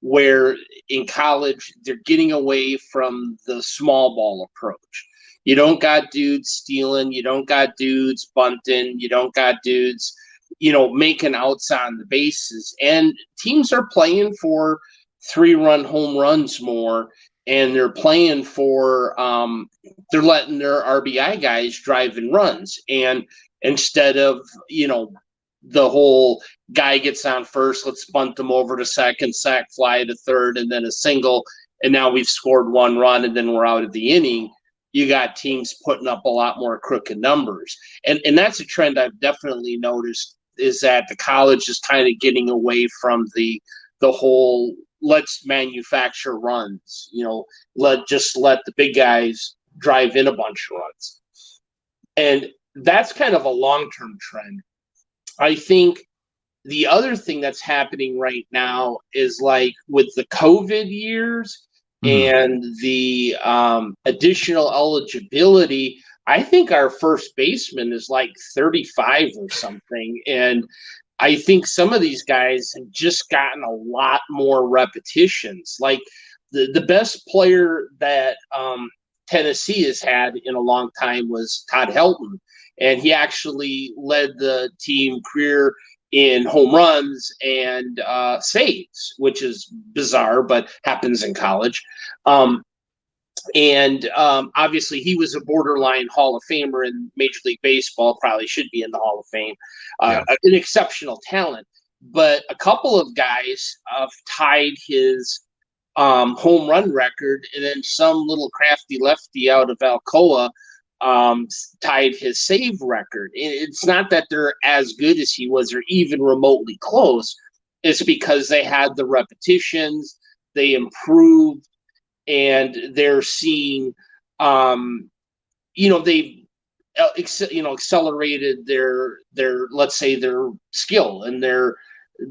S2: where in college they're getting away from the small ball approach. You don't got dudes stealing, you don't got dudes bunting, you don't got dudes making outs on the bases, and teams are playing for 3-run home runs more, and they're playing for they're letting their RBI guys drive in runs, and instead of the whole guy gets on first, let's bunt them over to second, sac fly to third, and then a single, and now we've scored 1 run and then we're out of the inning. You got teams putting up a lot more crooked numbers, and that's a trend I've definitely noticed, is that the college is kind of getting away from the whole let's manufacture runs. Let the big guys drive in a bunch of runs, and that's kind of a long-term trend. I think the other thing that's happening right now is, like, with the COVID years and the additional eligibility, I think our first baseman is like 35 or something. And I think some of these guys have just gotten a lot more repetitions. Like the best player that Tennessee has had in a long time was Todd Helton. And he actually led the team career in home runs and saves, which is bizarre, but happens in college. Obviously, he was a borderline Hall of Famer in Major League Baseball, probably should be in the Hall of Fame, an exceptional talent. But a couple of guys tied his home run record, and then some little crafty lefty out of Alcoa tied his save record. It's not that they're as good as he was or even remotely close. It's because they had the repetitions, they improved, and they're seeing, they've accelerated their let's say their skill, and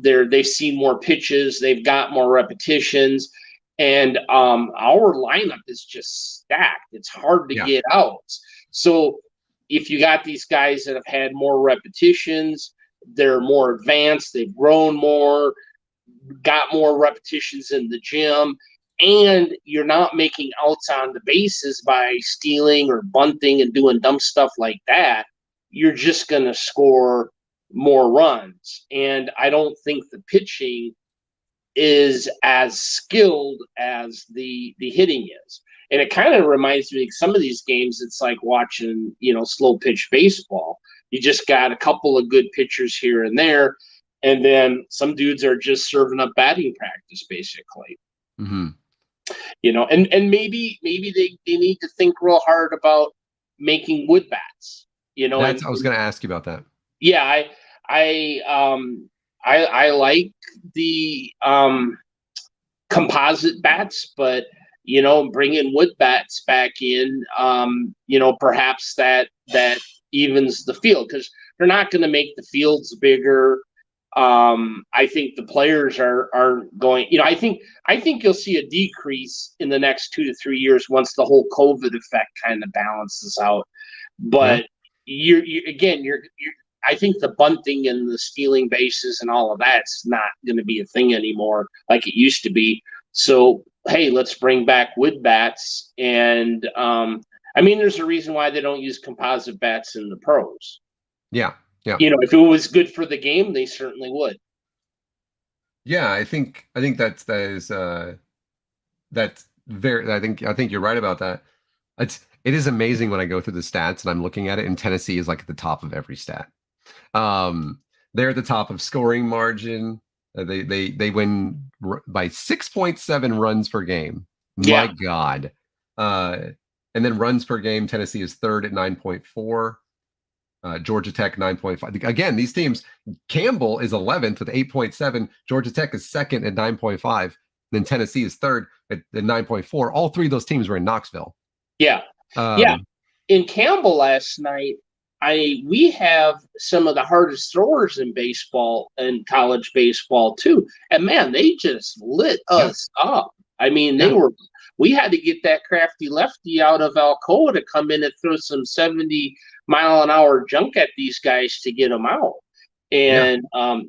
S2: they've seen more pitches, they've got more repetitions, and our lineup is just stacked. It's hard to get out. So if you got these guys that have had more repetitions, they're more advanced, they've grown more, got more repetitions in the gym, and you're not making outs on the bases by stealing or bunting and doing dumb stuff like that, you're just going to score more runs. And I don't think the pitching is as skilled as the hitting is. And it kind of reminds me of some of these games, it's like watching, slow pitch baseball. You just got a couple of good pitchers here and there, and then some dudes are just serving up batting practice, basically.
S1: Mm-hmm.
S2: And maybe they need to think real hard about making wood bats. I
S1: was going to ask you about that.
S2: Yeah, I like the composite bats, but bringing wood bats back in, perhaps that evens the field, because they're not going to make the fields bigger. I think the players are going. I think you'll see a decrease in the next 2 to 3 years once the whole COVID effect kind of balances out. But
S3: you're I think the bunting and the stealing bases and all of that's not going to be a thing anymore like it used to be. So hey, let's bring back wood bats, and I mean, there's a reason why they don't use composite bats in the pros.
S1: Yeah. Yeah.
S3: If it was good for the game, they certainly would.
S1: Yeah, I think that's very. I think you're right about that. It is amazing when I go through the stats and I'm looking at it, and Tennessee is like at the top of every stat. Um, they're at the top of scoring margin. They win by 6.7 runs per game. My
S3: Yeah.
S1: God. And then runs per game, Tennessee is third at 9.4. Georgia Tech 9.5. Again, these teams, Campbell is 11th with 8.7. Georgia Tech is second at 9.5. Then Tennessee is third at 9.4. All three of those teams were in Knoxville.
S3: Yeah. Yeah. In Campbell last night, we have some of the hardest throwers in baseball and college baseball too. And man, they just lit us up. I mean, we had to get that crafty lefty out of Alcoa to come in and throw some 70-mile-an-hour junk at these guys to get them out. And,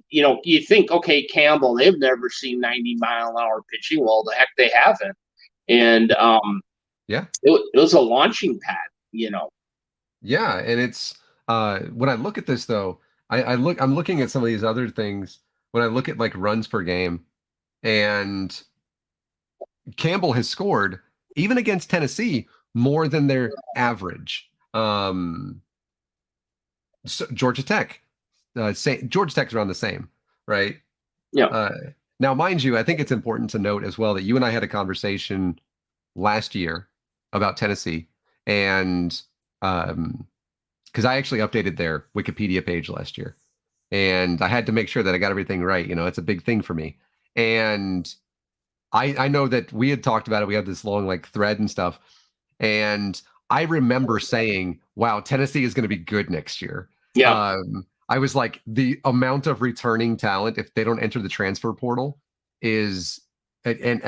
S3: you think, okay, Campbell, they've never seen 90-mile-an-hour pitching. Well, the heck they haven't. And it was a launching pad,
S1: Yeah, and it's when I look at this though, I'm looking at some of these other things when I look at like runs per game, and Campbell has scored even against Tennessee more than their average. So Georgia Tech, Georgia Tech's around the same, right?
S3: Yeah.
S1: Now, mind you, I think it's important to note as well that you and I had a conversation last year about Tennessee, and because I actually updated their Wikipedia page last year, and I had to make sure that I got everything right. It's a big thing for me, and I know that we had talked about it. We had this long like thread and stuff, and I remember saying, "Wow, Tennessee is going to be good next year."
S3: Yeah.
S1: I was like, the amount of returning talent if they don't enter the transfer portal is, and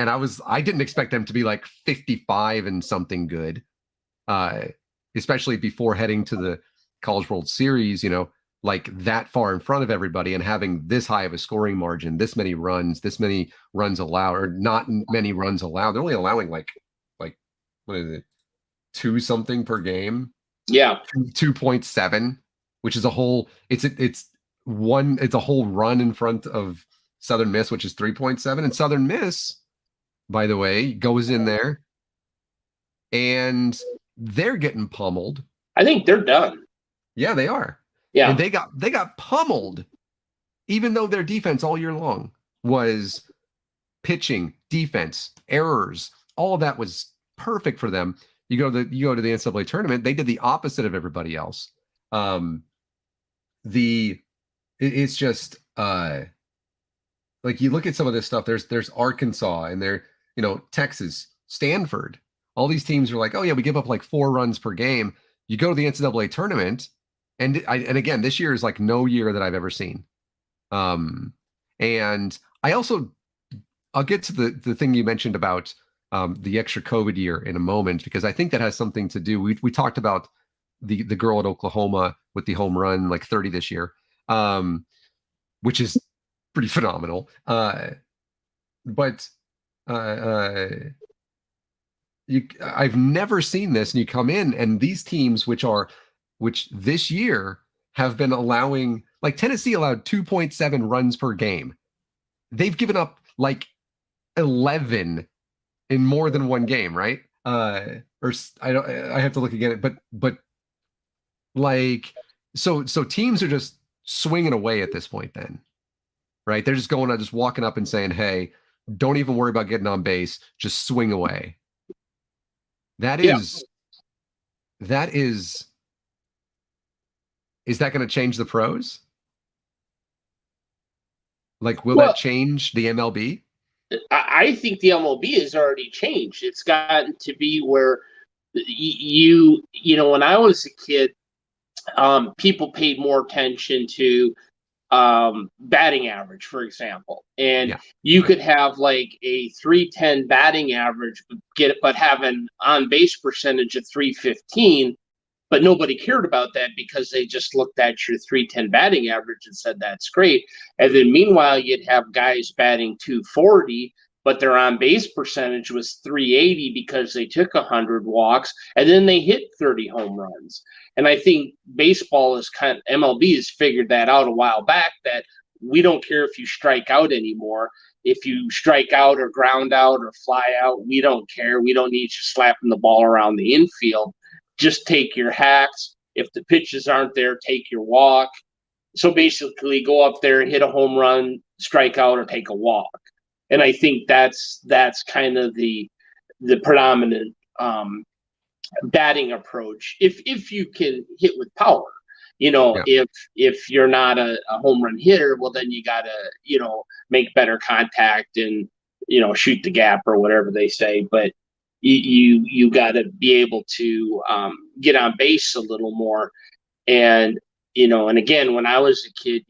S1: I didn't expect them to be like 55 and something good, especially before heading to the College World Series. Like that far in front of everybody and having this high of a scoring margin, this many runs allowed, or not many runs allowed. They're only allowing like what is it, 2 something per game?
S3: Yeah.
S1: 2.7, which is a whole. It's a whole run in front of Southern Miss, which is 3.7, and Southern Miss, by the way, goes in there and they're getting pummeled.
S3: I think they're done.
S1: Yeah, they are.
S3: Yeah.
S1: And they got pummeled, even though their defense all year long was pitching, defense, errors, all of that was perfect for them. You go to the NCAA tournament, they did the opposite of everybody else. It's just like you look at some of this stuff. There's Arkansas and there, Texas, Stanford. All these teams are like, oh yeah, we give up like 4 runs per game. You go to the NCAA tournament. And again, this year is like no year that I've ever seen. And I'll get to the thing you mentioned about the extra COVID year in a moment, because I think that has something to do. We talked about the girl at Oklahoma with the home run, like 30 this year, which is pretty phenomenal. But I've never seen this, and you come in and these teams, which this year have been allowing, like Tennessee allowed 2.7 runs per game. They've given up like 11 in more than one game, right? I have to look again, but like, so teams are just swinging away at this point then, right? They're just walking up and saying, hey, don't even worry about getting on base, just swing away. That is that going to change the pros? Like, will that change the MLB?
S3: I think the MLB has already changed. It's gotten to be where when I was a kid, people paid more attention to batting average, for example, and you could have like a 310 batting average, but have an on base percentage of 315. But nobody cared about that because they just looked at your 310 batting average and said that's great. And then meanwhile, you'd have guys batting 240, but their on base percentage was 380 because they took 100 walks and then they hit 30 home runs. And I think baseball is MLB has figured that out a while back, that we don't care if you strike out anymore. If you strike out or ground out or fly out, we don't care. We don't need you slapping the ball around the infield. Just take your hacks. If the pitches aren't there, take your walk. So basically, go up there, hit a home run, strike out, or take a walk. And I think that's kind of the predominant batting approach. If you can hit with power, if you're not a home run hitter, well then you gotta make better contact and shoot the gap or whatever they say. But you got to be able to get on base a little more. And and again, when I was a kid,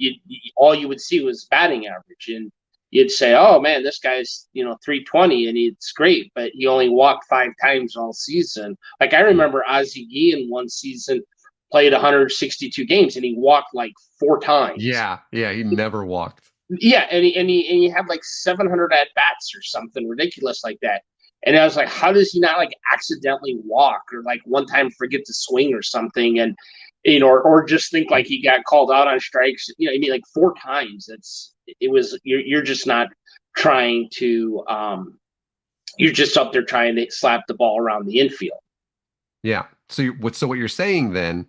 S3: all you would see was batting average, and you'd say, oh man, this guy's 320 and it's great, but he only walked 5 times all season. Like I remember Ozzie Guillen one season played 162 games and he walked like 4 times.
S1: Yeah, he never walked.
S3: Yeah, and he had like 700 at bats or something ridiculous like that. And I was like, how does he not like accidentally walk or like one time forget to swing or something? And, or just think like he got called out on strikes, like 4 times. You're just not trying to, you're just up there trying to slap the ball around the infield.
S1: Yeah. So what you're saying then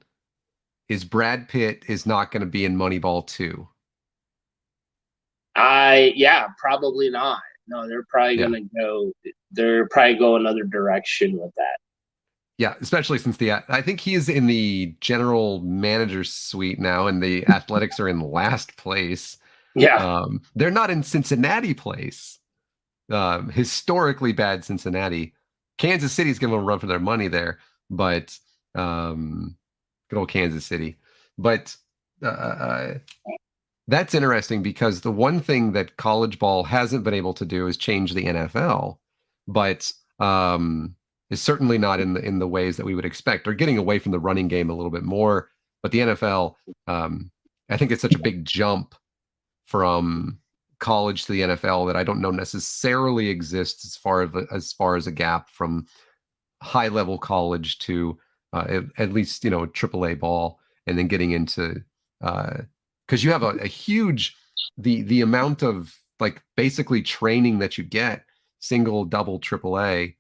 S1: is Brad Pitt is not going to be in Moneyball 2.
S3: Probably not. No, they're probably going to go. They're probably go another direction with that.
S1: Yeah, especially since I think he is in the general manager's suite now, and the Athletics are in last place.
S3: Yeah,
S1: they're not in Cincinnati place. Historically bad Cincinnati. Kansas City's giving them a run for their money there, but good old Kansas City. But that's interesting because the one thing that college ball hasn't been able to do is change the NFL, but is certainly not in the ways that we would expect. They're getting away from the running game a little bit more, but the NFL, I think it's such a big jump from college to the NFL that I don't know necessarily exists as far as a gap from high level college to at least AAA ball, and then getting into because you have a huge the amount of like basically training that you get, single, double, AAA,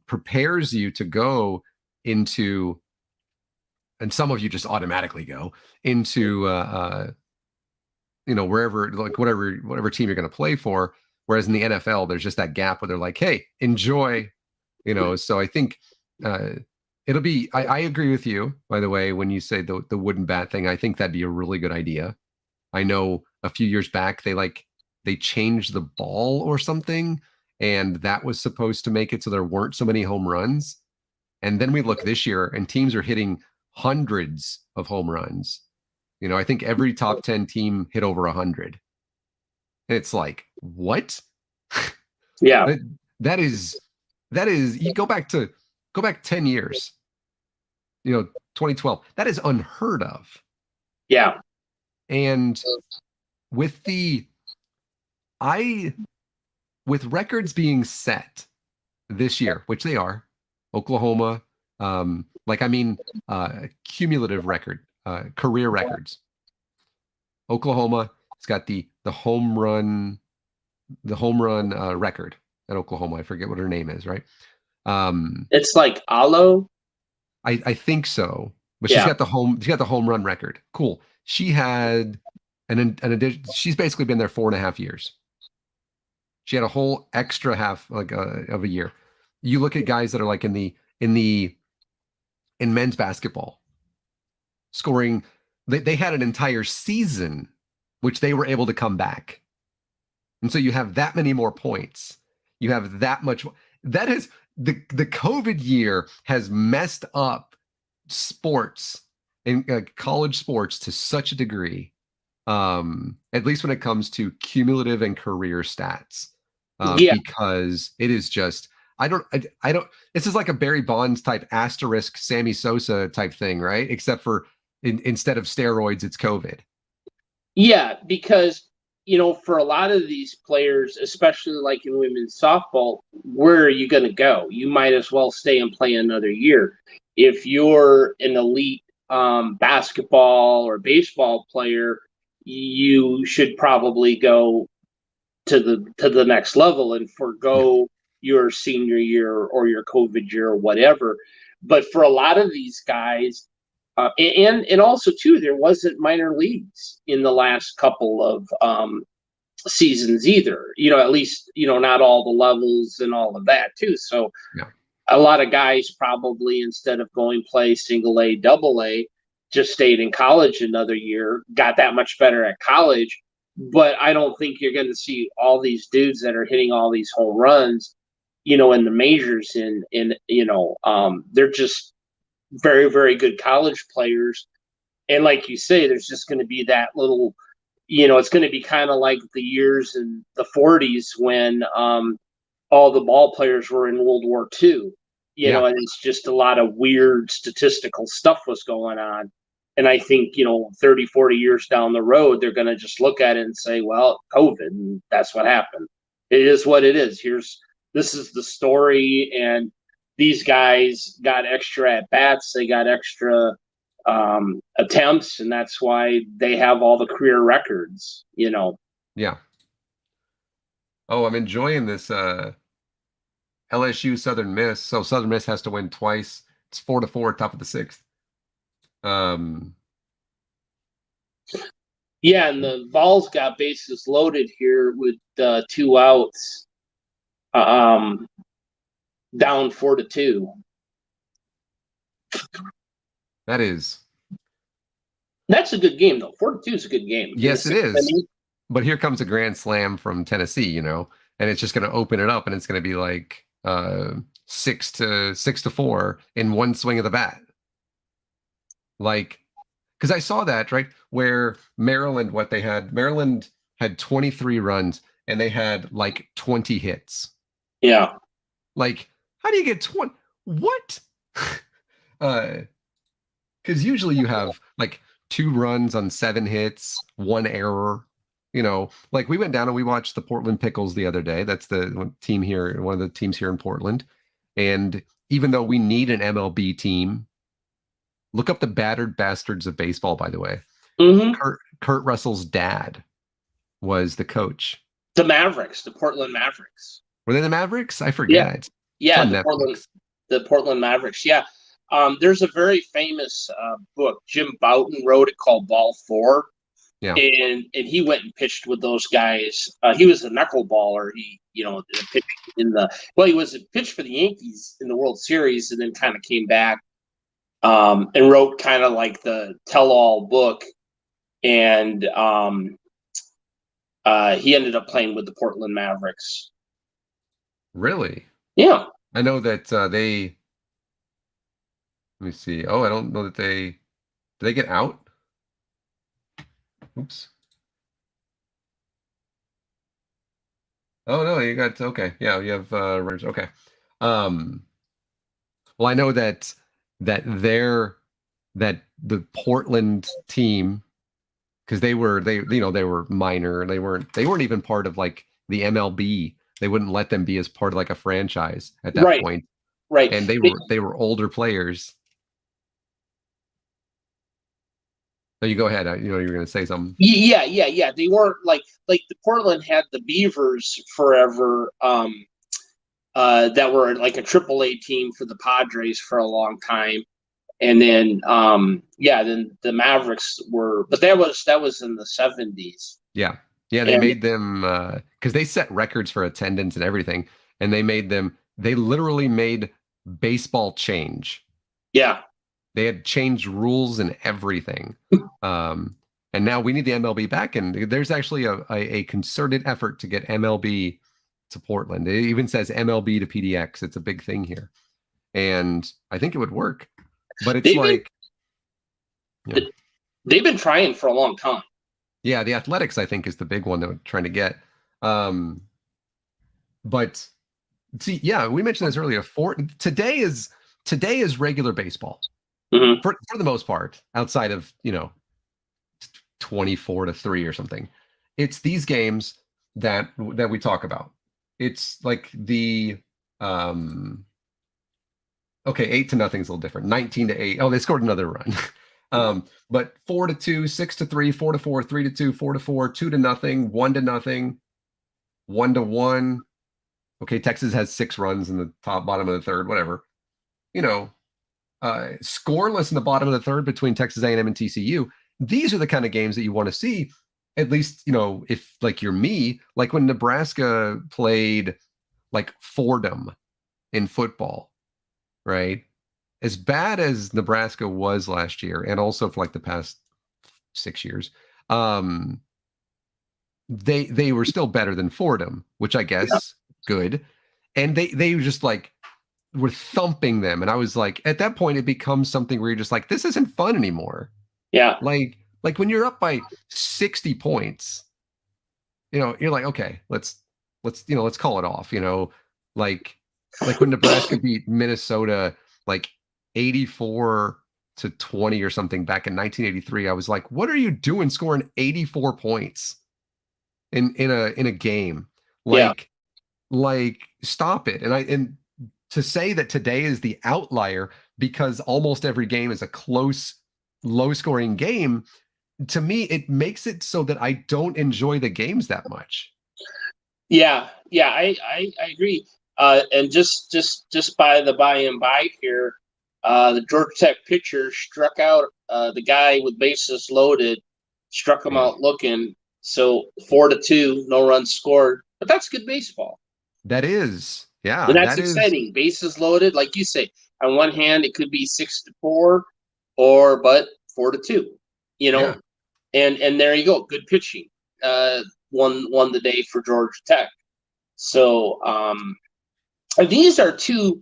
S1: prepares you to go into, and some of you just automatically go into wherever, like whatever team you're going to play for. Whereas in the NFL, there's just that gap where they're like, hey, enjoy, So I think it'll be. I agree with you, by the way, when you say the wooden bat thing. I think that'd be a really good idea. I know a few years back they changed the ball or something, and that was supposed to make it so there weren't so many home runs. And then we look this year, and teams are hitting hundreds of home runs. I think every top 10 team hit over 100. And it's like, what?
S3: Yeah.
S1: That is you go back 10 years. 2012. That is unheard of.
S3: Yeah.
S1: And with records being set this year, which they are, Oklahoma, cumulative record, career records. Oklahoma has got the home run record at Oklahoma. I forget what her name is, right?
S3: It's like Alo.
S1: I think so, but she's got the home run record. Cool. She had an addition. She's basically been there 4.5 years. She had a whole extra half of a year. You look at guys that are like in men's basketball, scoring. They had an entire season, which they were able to come back, and so you have that many more points. You have that much. That is the COVID year has messed up sports and college sports to such a degree, at least when it comes to cumulative and career stats, because it is just I don't. This is like a Barry Bonds type asterisk Sammy Sosa type thing, right? Except for instead of steroids, it's COVID.
S2: Yeah, because for a lot of these players, especially like in women's softball, where are you going to go? You might as well stay and play another year. If you're an elite basketball or baseball player, you should probably go to the next level and forego your senior year or your COVID year or whatever. But for a lot of these guys, and also too, there wasn't minor leagues in the last couple of seasons either. At least not all the levels and all of that too. So
S1: Yeah.
S2: a lot of guys probably, instead of going play single A, double A, just stayed in college another year, got that much better at college. But I don't think you're going to see all these dudes that are hitting all these home runs, in the majors. They're just very, very good college players. And like you say, there's just going to be that little, it's going to be kind of like the years in the 40s when all the ball players were in World War II, and it's just a lot of weird statistical stuff was going on. And I think, 30, 40 years down the road, they're going to just look at it and say, well, COVID, and that's what happened. It is what it is. This is the story. And these guys got extra at bats. They got extra attempts. And that's why they have all the career records,
S1: Yeah. Oh, I'm enjoying this LSU Southern Miss. So Southern Miss has to win twice. It's 4-4, top of the sixth.
S2: Yeah, and the Vols got bases loaded here with 2 outs, down 4-2. That's a good game, though. 4-2 is a good game.
S1: Yes, it is. But here comes a grand slam from Tennessee, and it's just going to open it up, and it's going to be like 6-4 in one swing of the bat. Like, because I saw that, right, where Maryland had 23 runs and they had like 20 hits.
S2: Yeah.
S1: Like, how do you get 20? What? Because usually you have like 2 runs on 7 hits, 1 error. Like we went down and we watched the Portland Pickles the other day. That's the team here, one of the teams here in Portland. And even though we need an MLB team, look up the Battered Bastards of Baseball, by the way.
S2: Mm-hmm.
S1: Kurt Russell's dad was the coach.
S2: The Mavericks, the Portland Mavericks.
S1: Were they the Mavericks? I forget.
S2: Yeah, the Portland Mavericks. Yeah. There's a very famous book. Jim Bouton wrote it called Ball 4. Yeah. And he went and pitched with those guys. He was a knuckleballer. He pitched he pitched for the Yankees in the World Series and then kind of came back and wrote kind of like the tell-all book. And he ended up playing with the Portland Mavericks.
S1: Really?
S2: Yeah.
S1: I know that they. Let me see. Oh, I don't know that they. Did they get out? Oops. Oh no, you got okay. Yeah, you have runners. Okay. Well, I know that the Portland team, because they were minor. They weren't even part of like the MLB. They wouldn't let them be as part of like a franchise at that point.
S2: Right.
S1: And they were older players. So you go ahead. You were going to say something.
S2: Yeah. They weren't like the Portland had the Beavers forever. That were like a AAA team for the Padres for a long time, and then then the Mavericks were, but that was in the 70s.
S1: Yeah. They made them because they set records for attendance and everything, and they literally made baseball change.
S2: Yeah.
S1: They had changed rules and everything. And now we need the MLB back. And there's actually a concerted effort to get MLB to Portland. It even says MLB to PDX. It's a big thing here. And I think it would work. But it's
S2: they've been trying for a long time.
S1: Yeah, the Athletics, I think, is the big one that we're trying to get. But See, yeah, we mentioned this earlier. Today is regular baseball
S3: Mhm.
S1: for the most part, outside of 24-3 or something. It's these games that we talk about. It's like the okay, 8-0 is a little different. 19-8. Oh, they scored another run. But 4-2, 6-3, 4-4, 3-2, 4-4, 2-0, 1-0, 1-1. Okay, Texas has 6 runs in the bottom of the third, whatever. Scoreless in the bottom of the third between Texas A&M and TCU. These are the kind of games that you want to see. At least, if like you're me, like when Nebraska played like Fordham in football, right? As bad as Nebraska was last year, and also for like the past 6 years, they were still better than Fordham, which I guess good. And they just like were thumping them, and I was like, at that point, it becomes something where you're just like, this isn't fun anymore.
S3: Yeah.
S1: Like when you're up by 60 points, you're like, okay, let's call it off. Like when Nebraska beat Minnesota like 84-20 or something back in 1983. I was like, what are you doing scoring 84 points in a game? Like stop it. And to say that today is the outlier because almost every game is a close, low-scoring game, to me, it makes it so that I don't enjoy the games that much.
S3: Yeah, I agree. And just by and by here, the Georgia Tech pitcher struck out the guy with bases loaded, struck him out looking. So 4-2, no runs scored. But that's good baseball.
S1: That is, yeah,
S3: And that's exciting. Bases loaded, like you say. On one hand, it could be 6-4, but 4-2.
S1: Yeah.
S3: And there you go, good pitching. Won the day for Georgia Tech. So these are two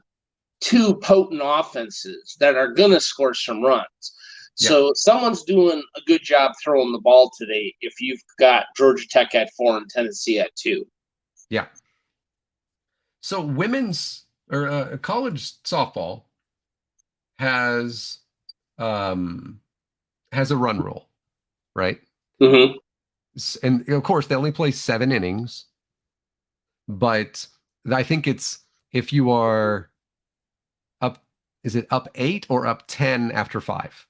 S3: potent offenses that are going to score some runs. So someone's doing a good job throwing the ball today if you've got Georgia Tech at 4 and Tennessee at 2.
S1: Yeah. So women's or college softball has a run rule, right?
S3: Mm-hmm.
S1: And of course they only play 7 innings, but I think it's if you are up, is it up 8 or up 10 after 5?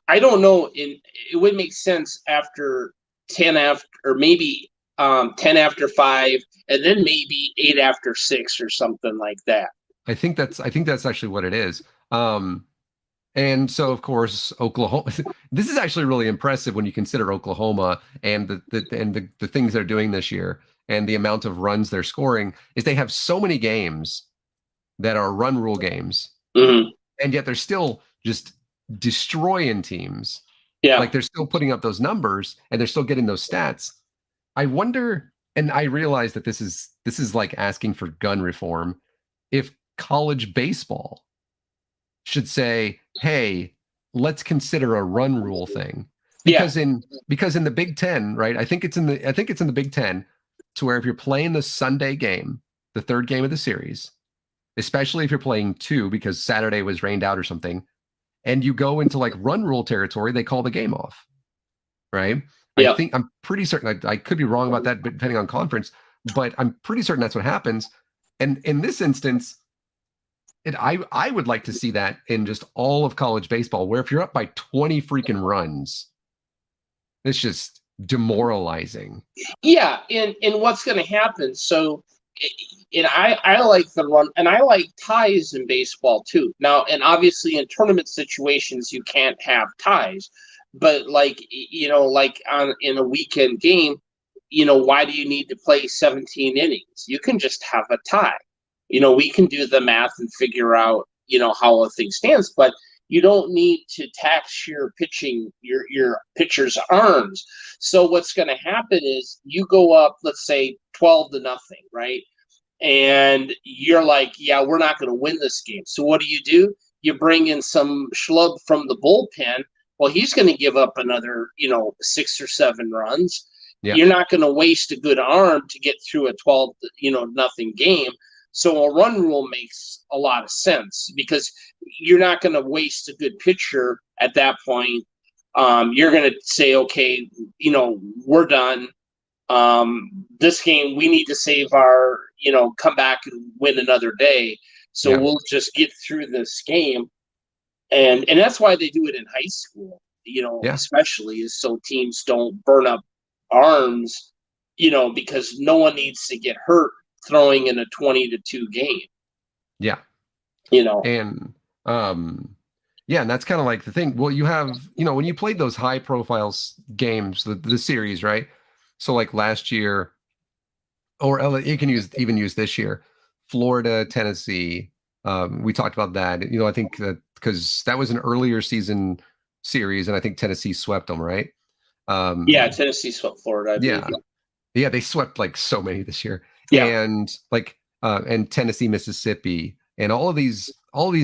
S3: I don't know. It would make sense after 10 after, or maybe 10 after 5, and then maybe 8 after 6 or something like that.
S1: I think that's actually what it is. And so, of course, Oklahoma. This is actually really impressive when you consider Oklahoma and the things they're doing this year and the amount of runs they're scoring. Is they have so many games that are run rule games,
S3: mm-hmm.
S1: and yet they're still just destroying teams.
S3: Yeah,
S1: like they're still putting up those numbers and they're still getting those stats. I wonder, and I realize that this is like asking for gun reform. If college baseball should say, hey, let's consider a run rule thing. Because in the Big Ten, right? I think it's in the Big Ten, to where if you're playing the Sunday game, the third game of the series, especially if you're playing 2 because Saturday was rained out or something, and you go into like run rule territory, they call the game off. Right?
S3: Yeah.
S1: I think I'm pretty certain, I could be wrong about that, but depending on conference, but I'm pretty certain that's what happens. And in this instance, I would like to see that in just all of college baseball, where if you're up by 20 freaking runs, it's just demoralizing.
S3: Yeah, and what's going to happen? So, and I like the run, and I like ties in baseball too. Now, and obviously in tournament situations you can't have ties, but like in a weekend game, why do you need to play 17 innings? You can just have a tie. We can do the math and figure out, how a thing stands, but you don't need to tax your pitching, your pitcher's arms. So what's going to happen is you go up, let's say 12-0, right? And you're like, yeah, we're not going to win this game. So what do? You bring in some schlub from the bullpen. Well, he's going to give up another, 6 or 7 runs. Yeah. You're not going to waste a good arm to get through a 12-0 game. So a run rule makes a lot of sense because you're not going to waste a good pitcher at that point. You're going to say, okay, we're done. This game, we need to save our, come back and win another day. So we'll just get through this game. And that's why they do it in high school, especially is so teams don't burn up arms, because no one needs to get hurt throwing in a 20-2 game.
S1: Yeah. And and that's kind of like the thing. Well, you have, when you played those high profile games, the series, right? So like last year, or you can even use this year, Florida, Tennessee. We talked about that. I think that because that was an earlier season series, and I think Tennessee swept them, right?
S3: Tennessee swept Florida. I believe.
S1: Yeah, they swept like so many this year.
S3: Yeah.
S1: And like and Tennessee, Mississippi, and all of these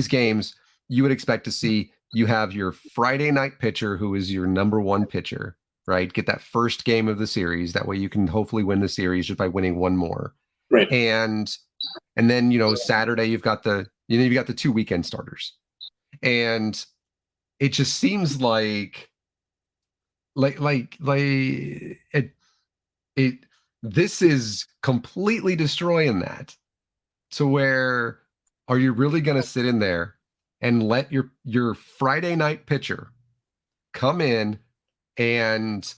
S1: games, you would expect to see you have your Friday night pitcher who is your number one pitcher, right? Get that first game of the series. That way you can hopefully win the series just by winning one more.
S3: Right.
S1: And then, Saturday you've got the 2 weekend starters. And it just seems like this is completely destroying that, to where are you really going to sit in there and let your Friday night pitcher come in and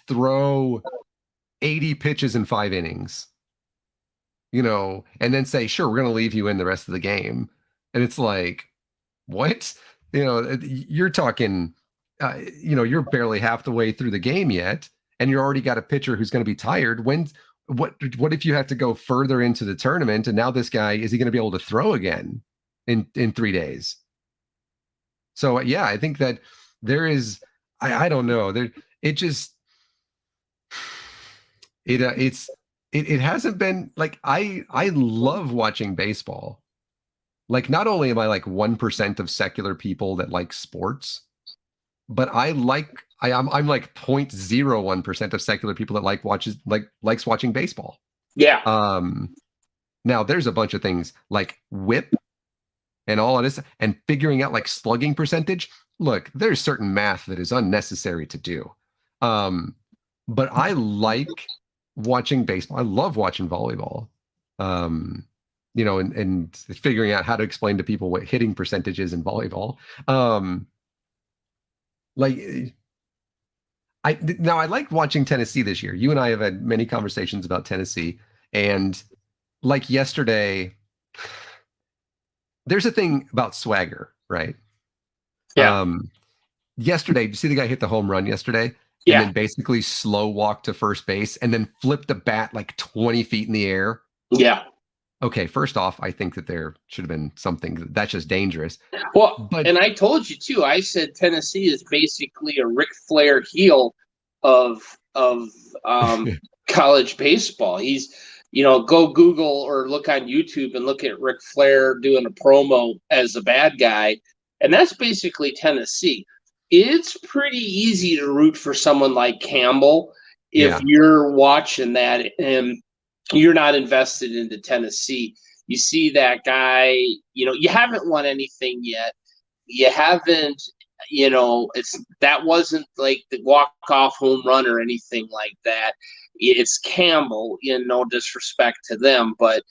S1: throw 80 pitches in 5 innings, and then say, sure, we're going to leave you in the rest of the game? And it's like, what? You're talking, you're barely half the way through the game yet, and you already got a pitcher who's going to be tired. What if you have to go further into the tournament, and now this guy, is he going to be able to throw again in 3 days? So I think that there is, I don't know, it hasn't been like, I love watching baseball. Like, not only am I like 1% of secular people that like sports, but I'm like 0.01% of secular people that likes watching baseball.
S3: Yeah.
S1: Now there's a bunch of things like whip and all of this, and figuring out like slugging percentage. Look, there's certain math that is unnecessary to do. But I like watching baseball. I love watching volleyball. And figuring out how to explain to people what hitting percentage is in volleyball. I like watching Tennessee this year. You and I have had many conversations about Tennessee, and like yesterday, there's a thing about swagger, right?
S3: Yeah.
S1: Yesterday, did you see the guy hit the home run yesterday?
S3: Yeah.
S1: And then basically slow walk to first base and then flip the bat like 20 feet in the air.
S3: Yeah.
S1: Okay, first off, I think that there should have been something that's just dangerous.
S3: Well, and I told you too. I said Tennessee is basically a Ric Flair heel of college baseball. He's, go Google or look on YouTube and look at Ric Flair doing a promo as a bad guy, and that's basically Tennessee. It's pretty easy to root for someone like Campbell if you're watching that and you're not invested into Tennessee. You see that guy, you haven't won anything yet. You haven't, that wasn't like the walk-off home run or anything like that. It's Campbell, no disrespect to them, but,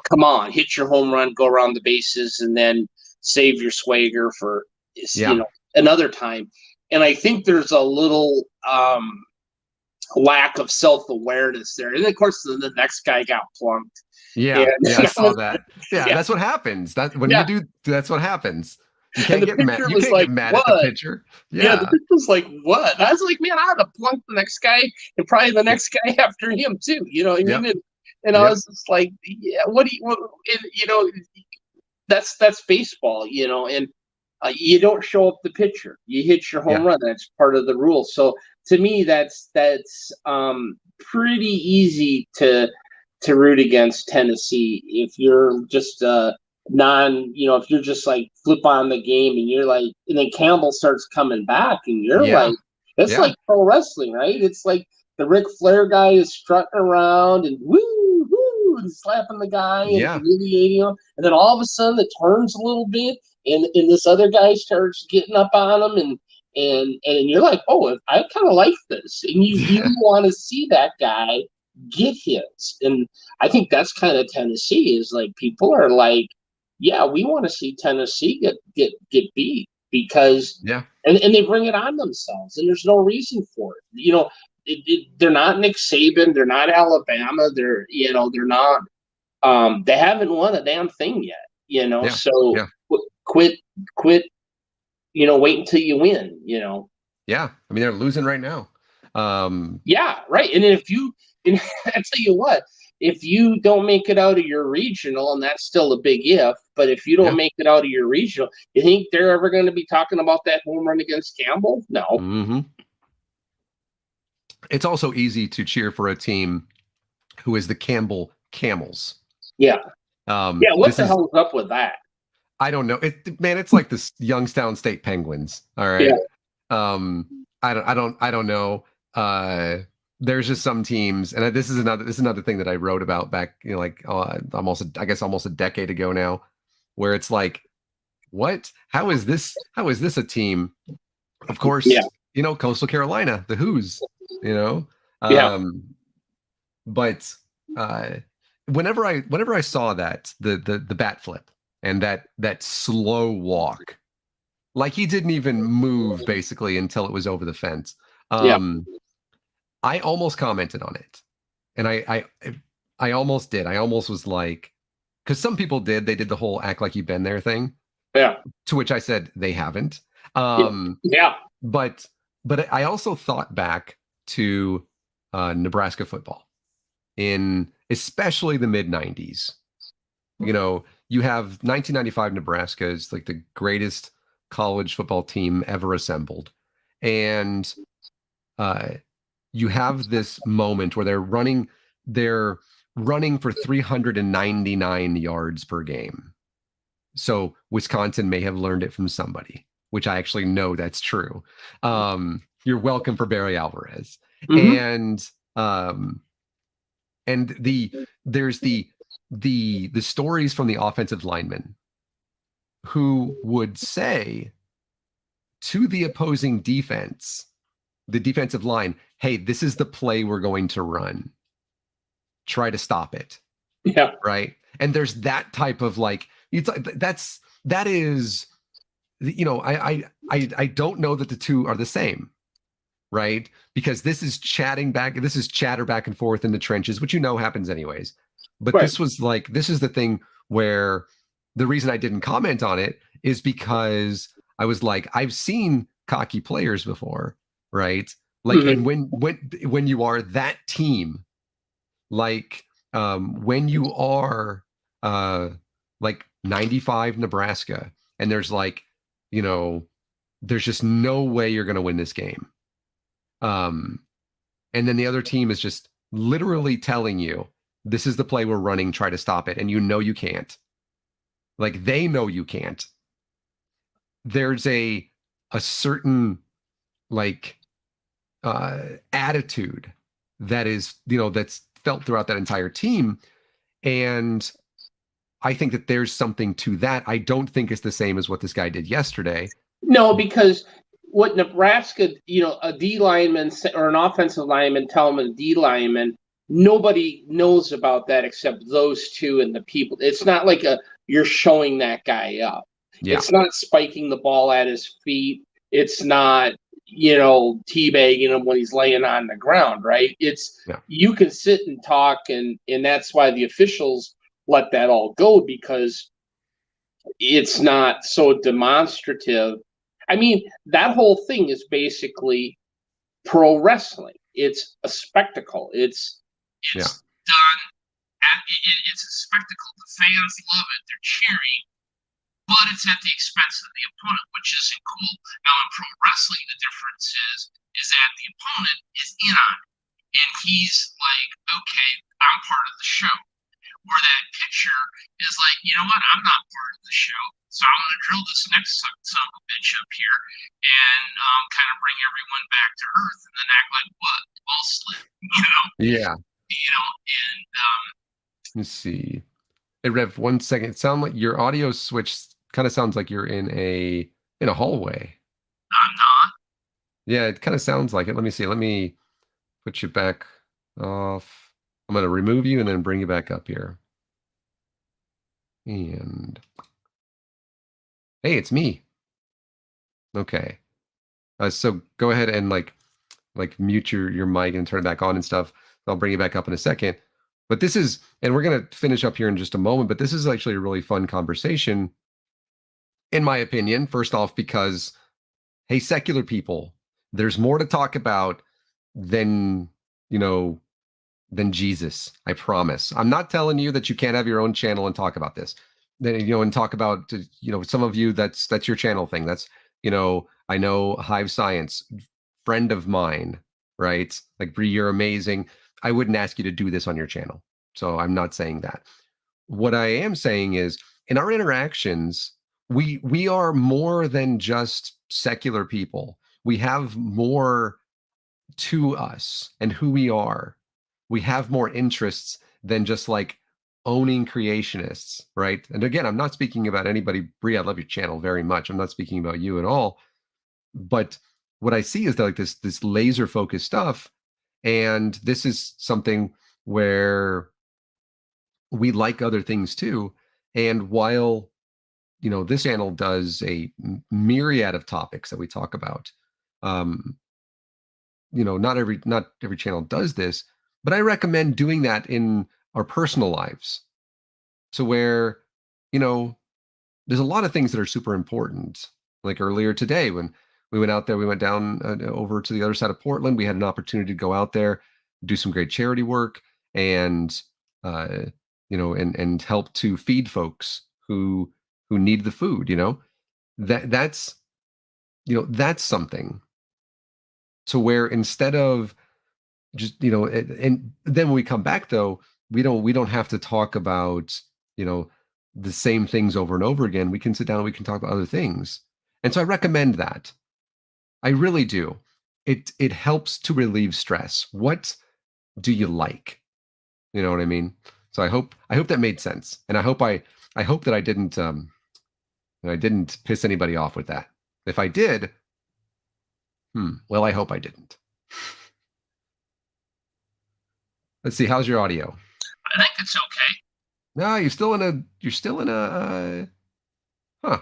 S3: come on, hit your home run, go around the bases, and then save your swagger for, another time. And I think there's a little lack of self-awareness there. And of course, the next guy got plunked.
S1: Yeah, I saw that. Yeah, that's what happens. That's what happens. You can't get mad. You can't get mad at the pitcher.
S3: Yeah, the pitcher was like, "What?" And I was like, "Man, I would have plunked the next guy and probably the next guy after him too." You know what I mean? And I was just like, "Yeah, that's baseball, and you don't show up the pitcher. You hit your home run. That's part of the rule." So to me, that's pretty easy to root against Tennessee if you're just if you're just like flip on the game and you're like, and then Campbell starts coming back and you're like, it's like pro wrestling, right? It's like the Ric Flair guy is strutting around and woo, and slapping the guy and
S1: Yeah.
S3: humiliating him. And then all of a sudden it turns a little bit, and this other guy starts getting up on him, and you're like, oh, I kind of like this, and you want to see that guy get his. And I think that's kind of Tennessee, is like people are like, yeah, we want to see Tennessee get beat, because and they bring it on themselves, and there's no reason for it. You know, they're not Nick Saban, they're not Alabama, they're not. They haven't won a damn thing yet. You know, so quit. You know, wait until you win. You know.
S1: Yeah, I mean they're losing right now.
S3: Yeah, right. And I tell you what, if you don't make it out of your regional, and that's still a big if, but if you don't make it out of your regional, you think they're ever going to be talking about that home run against Campbell? No.
S1: Mm-hmm. It's also easy to cheer for a team who is the Campbell Camels.
S3: Yeah. What the hell is up with that?
S1: I don't know. It's like the Youngstown State Penguins. All right. Yeah. I don't know. There's just some teams, and this is another thing that I wrote about back, like almost a decade ago now, where it's like, what? How is this a team? Of course, Coastal Carolina, the Who's, but whenever I saw that the bat flip and that slow walk, like he didn't even move basically until it was over the fence. I almost commented on it, and I almost did. I almost was like, because some people did. They did the whole act like you've been there thing.
S3: Yeah.
S1: To which I said they haven't. But I also thought back to Nebraska football in especially the mid 90s. You have 1995 Nebraska is like the greatest college football team ever assembled, and you have this moment where they're running for 399 yards per game. So Wisconsin may have learned it from somebody, which I actually know that's true. You're welcome for Barry Alvarez. Mm-hmm. And there's the stories from the offensive linemen who would say to the opposing defense, the defensive line, hey, this is the play we're going to run. Try to stop it.
S3: Yeah.
S1: Right. And there's that type of like, that is, I don't know that the two are the same. Right. Because this is chatter back and forth in the trenches, which happens anyways. But This is the thing where the reason I didn't comment on it is because I was like, I've seen cocky players before. Right. Like, and when you are that team, like when you are like 95 Nebraska, and there's like, there's just no way you're going to win this game. And then the other team is just literally telling you, this is the play we're running, try to stop it. And you can't. Like, they know you can't. There's a certain like attitude that is, that's felt throughout that entire team. And I think that there's something to that. I don't think it's the same as what this guy did yesterday.
S3: No, because what Nebraska, a D lineman or an offensive lineman tell him a D lineman, nobody knows about that except those two and the people. It's not like you're showing that guy up. Yeah. It's not spiking the ball at his feet. It's not, teabagging him when he's laying on the ground, right? You can sit and talk, and that's why the officials let that all go, because it's not so demonstrative. I mean, that whole thing is basically pro wrestling. It's a spectacle. It's done. It's a spectacle. The fans love it. They're cheering. But it's at the expense of the opponent, which isn't cool. Now, in pro wrestling, the difference is that the opponent is in on it. And he's like, okay, I'm part of the show. Where that pitcher is like, you know what, I'm not part of the show. So I'm going to drill this next son of a bitch up here and kind of bring everyone back to earth, and then act like what? Ball slip,
S1: Yeah. Let me see. Hey, Rev, 1 second. It sounds like your audio switch kind of sounds like you're in a hallway.
S3: I'm not.
S1: Yeah, it kind of sounds like it. Let me see. Let me put you back off. I'm going to remove you and then bring you back up here. And hey, it's me. Okay. So go ahead and like mute your mic and turn it back on and stuff. I'll bring you back up in a second. But this is, and we're going to finish up here in just a moment, but this is actually a really fun conversation, in my opinion. First off, because, hey, secular people, there's more to talk about than, than Jesus. I promise. I'm not telling you that you can't have your own channel and talk about this. Then, and talk about, some of you, that's your channel thing. That's, I know Hive Science, friend of mine, right? Like, Bree, you're amazing. I wouldn't ask you to do this on your channel. So I'm not saying that. What I am saying is, in our interactions, we are more than just secular people. We have more to us and who we are. We have more interests than just like owning creationists, right? And again, I'm not speaking about anybody. Bree, I love your channel very much. I'm not speaking about you at all. But what I see is that, like, this laser focused stuff, and this is something where we like other things too. And while this channel does a myriad of topics that we talk about, um, not every channel does this, but I recommend doing that in our personal lives, to where, there's a lot of things that are super important. Like earlier today, when we went out there, we went down over to the other side of Portland. We had an opportunity to go out there, do some great charity work, and and help to feed folks who need the food. That's something, to where, instead of just, and then when we come back, though, we don't have to talk about, the same things over and over again. We can sit down and we can talk about other things. And so I recommend that. I really do. It helps to relieve stress. What do you like? You know what I mean? So I hope that made sense. And I hope that I didn't piss anybody off with that. If I did, well, I hope I didn't. Let's see, how's your audio?
S3: I think it's okay.
S1: No, you're still in a huh.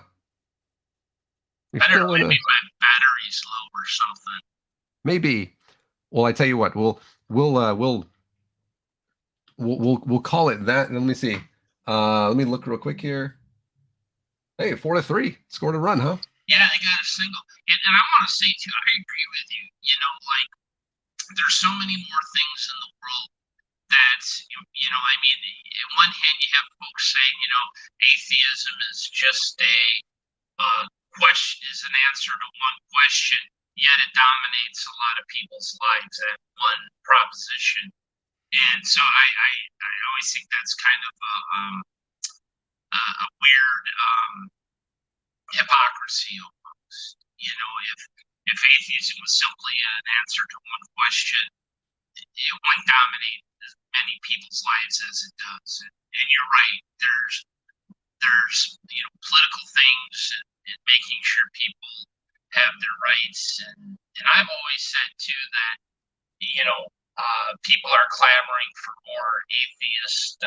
S1: You're
S3: I don't
S1: still
S3: know.
S1: in
S3: Maybe
S1: a
S3: my battery's low or something.
S1: maybe. Well, I tell you what, we'll we'll call it that. Let me see. Let me look real quick here. Hey, 4-3. Scored a run, huh?
S3: Yeah, they got a single. And I want to say too, I agree with you. Like, there's so many more things in the world that, I mean, on one hand, you have folks saying, atheism is just a question, is an answer to one question, yet it dominates a lot of people's lives, that one proposition. And so I always think that's kind of a weird hypocrisy almost. If atheism was simply an answer to one question, it wouldn't dominate as many people's lives as it does. And you're right. There's political things, and making sure people have their rights. And I've always said too that people are clamoring for more atheist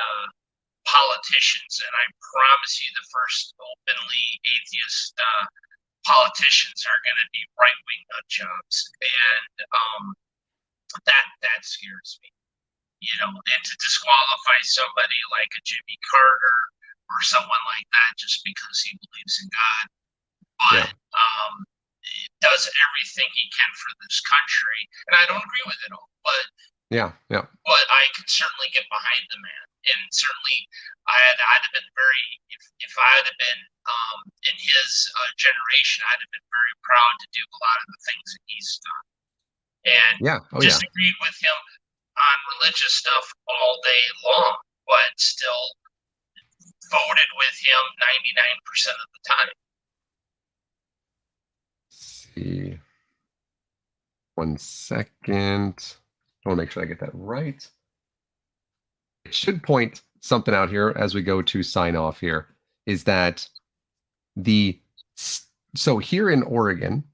S3: politicians, and I promise you, the first openly atheist politicians are going to be right-wing nut jobs, and that scares me. And to disqualify somebody like a Jimmy Carter or someone like that just because he believes in God, but does everything he can for this country, and I don't agree with it all, but but I can certainly get behind the man. And certainly, I'd have been very, if I had been in his generation, I'd have been very proud to do a lot of the things that he's done, and disagreed with him on religious stuff all day long, but still voted with him 99% of the time.
S1: Let's see. 1 second. I want to make sure I get that right. should point something out here as we go to sign off here, is that so here in Oregon,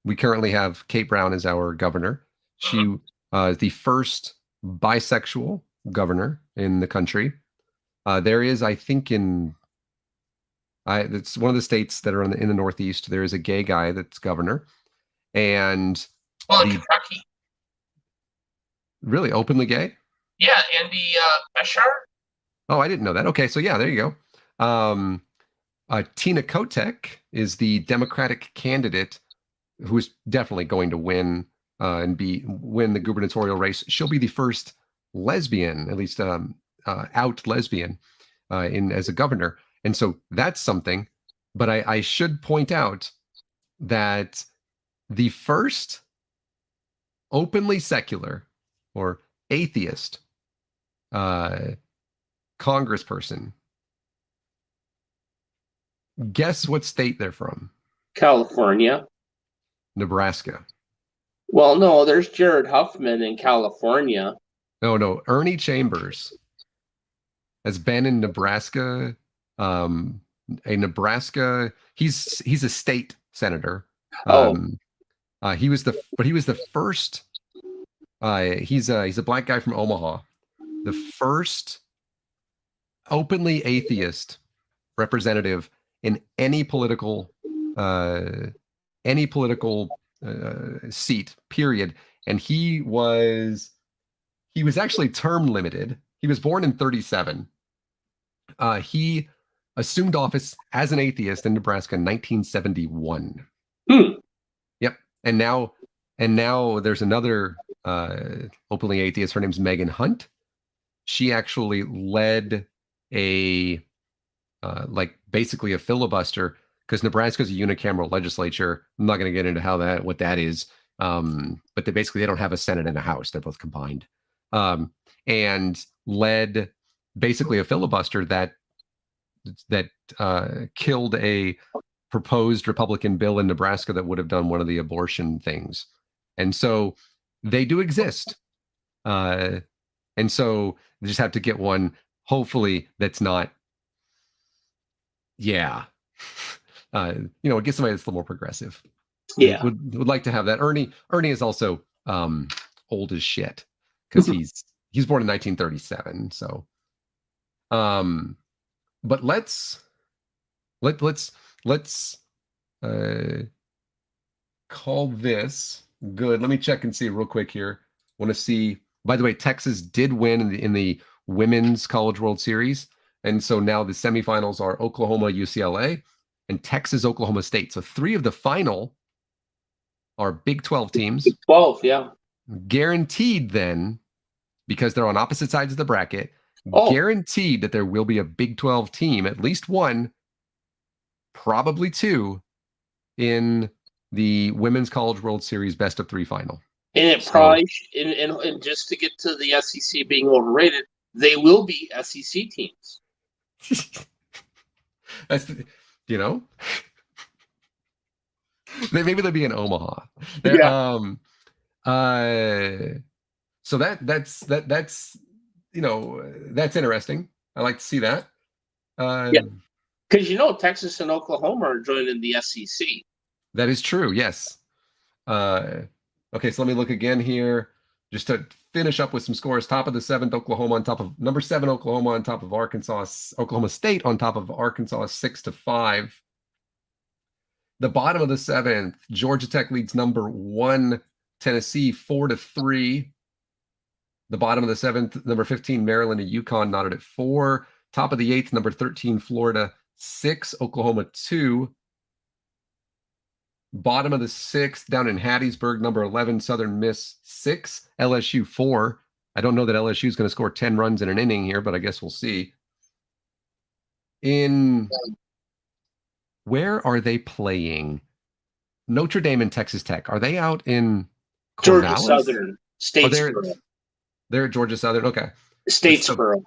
S1: we currently have Kate Brown as our governor. She is the first bisexual governor in the country. There is, I think, it's one of the states that are in the Northeast. There is a gay guy that's governor, and
S3: Well, in Kentucky.
S1: Really openly gay?
S3: Yeah, Andy Beshar.
S1: Oh, I didn't know that. Okay, so yeah, there you go. Tina Kotek is the Democratic candidate who's definitely going to win and win the gubernatorial race. She'll be the first lesbian, at least out lesbian, as a governor, and so that's something. But I should point out that the first openly secular or atheist congressperson. Guess what state they're from?
S2: California.
S1: Nebraska.
S2: Well, no, there's Jared Huffman in California.
S1: No, Ernie Chambers has been in Nebraska. He's a state senator. He was the first. He's a black guy from Omaha, the first openly atheist representative in any political seat, period. And he was actually term limited. He was born in 1937. He assumed office as an atheist in Nebraska in 1971. Yep. And now there's another openly atheist. Her name's Megan Hunt. She actually led basically a filibuster, because Nebraska's a unicameral legislature. I'm not going to get into what that is. But they don't have a Senate and a House. They're both combined. And led basically a filibuster that killed a proposed Republican bill in Nebraska that would have done one of the abortion things. And so they do exist. And so they just have to get one, hopefully, that's not, it gets somebody that's a little more progressive.
S2: Yeah.
S1: Would like to have that. Ernie is also old as shit, because he's born in 1937. So, but let's call this good. Let me check and see real quick here. Want to see, by the way, Texas did win in the Women's College World Series. And so now the semifinals are Oklahoma, UCLA, and Texas, Oklahoma State. So 3 of the final are Big 12 teams.
S2: Big 12, yeah.
S1: Guaranteed then, because they're on opposite sides of the bracket, guaranteed that there will be a Big 12 team, at least one, probably 2, in the Women's College World Series best of 3 final.
S2: And it probably, and just to get to the SEC being overrated, they will be SEC teams.
S1: That's, maybe they'll be in Omaha.
S2: Yeah.
S1: So that's that's interesting. I like to see that.
S2: Yeah, because Texas and Oklahoma are joining the SEC.
S1: That is true. Yes. Okay, so let me look again here, just to finish up with some scores. Top of the 7th, Oklahoma on top of number 7, Oklahoma on top of Arkansas, Oklahoma State on top of Arkansas 6-5. The bottom of the 7th, Georgia Tech leads number 1, Tennessee 4-3. The bottom of the 7th, number 15, Maryland and UConn knotted at 4. Top of the 8th, number 13, Florida 6, Oklahoma 2. Bottom of the 6th, down in Hattiesburg, number 11, Southern Miss 6, LSU 4. I don't know that LSU is going to score 10 runs in an inning here, but I guess we'll see. Where are they playing? Notre Dame and Texas Tech. Are they out in
S2: Georgia Southern? Statesboro.
S1: They're at Georgia Southern. Okay.
S2: Statesboro.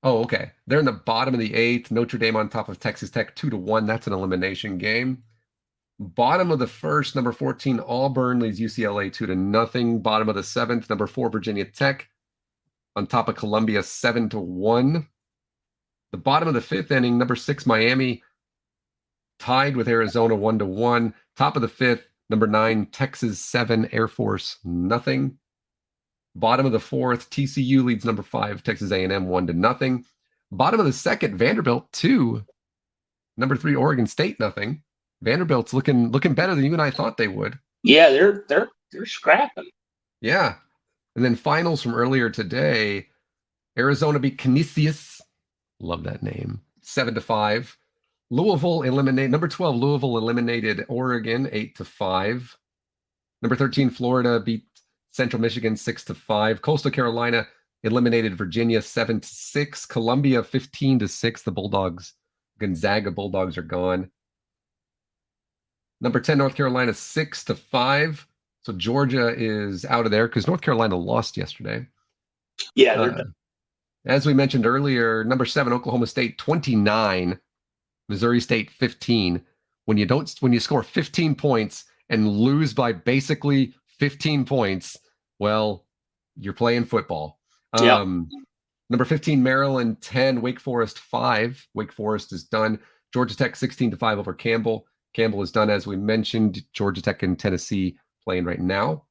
S1: Oh, okay. They're in the bottom of the 8th. Notre Dame on top of Texas Tech 2-1. That's an elimination game. Bottom of the 1st, number 14, Auburn leads UCLA 2-0. Bottom of the 7th, number 4, Virginia Tech on top of Columbia 7-1. The bottom of the fifth inning, number 6 Miami tied with Arizona 1-1. Top of the fifth, number 9 Texas 7, Air Force nothing. Bottom of the fourth, TCU leads number 5 Texas A&M 1-0. Bottom of the second, Vanderbilt 2, number 3 Oregon State nothing. Vanderbilt's looking better than you and I thought they would.
S3: Yeah, they're scrapping.
S1: Yeah. And then finals from earlier today, Arizona beat Canisius. Love that name. 7-5. Louisville eliminated number 12. Louisville eliminated Oregon 8-5. Number 13 Florida beat Central Michigan 6-5. Coastal Carolina eliminated Virginia 7-6. Columbia 15-6. The Bulldogs, Gonzaga Bulldogs are gone. Number 10 North Carolina 6-5. So Georgia is out of there because North Carolina lost yesterday.
S3: Yeah, they're done.
S1: As we mentioned earlier, number 7 Oklahoma State 29, Missouri State 15. When you score 15 points and lose by basically 15 points, well, you're playing football.
S3: Yep.
S1: Number 15 Maryland 10, Wake Forest 5. Wake Forest is done. Georgia Tech 16-5 over Campbell. Campbell is done, as we mentioned. Georgia Tech and Tennessee playing right now.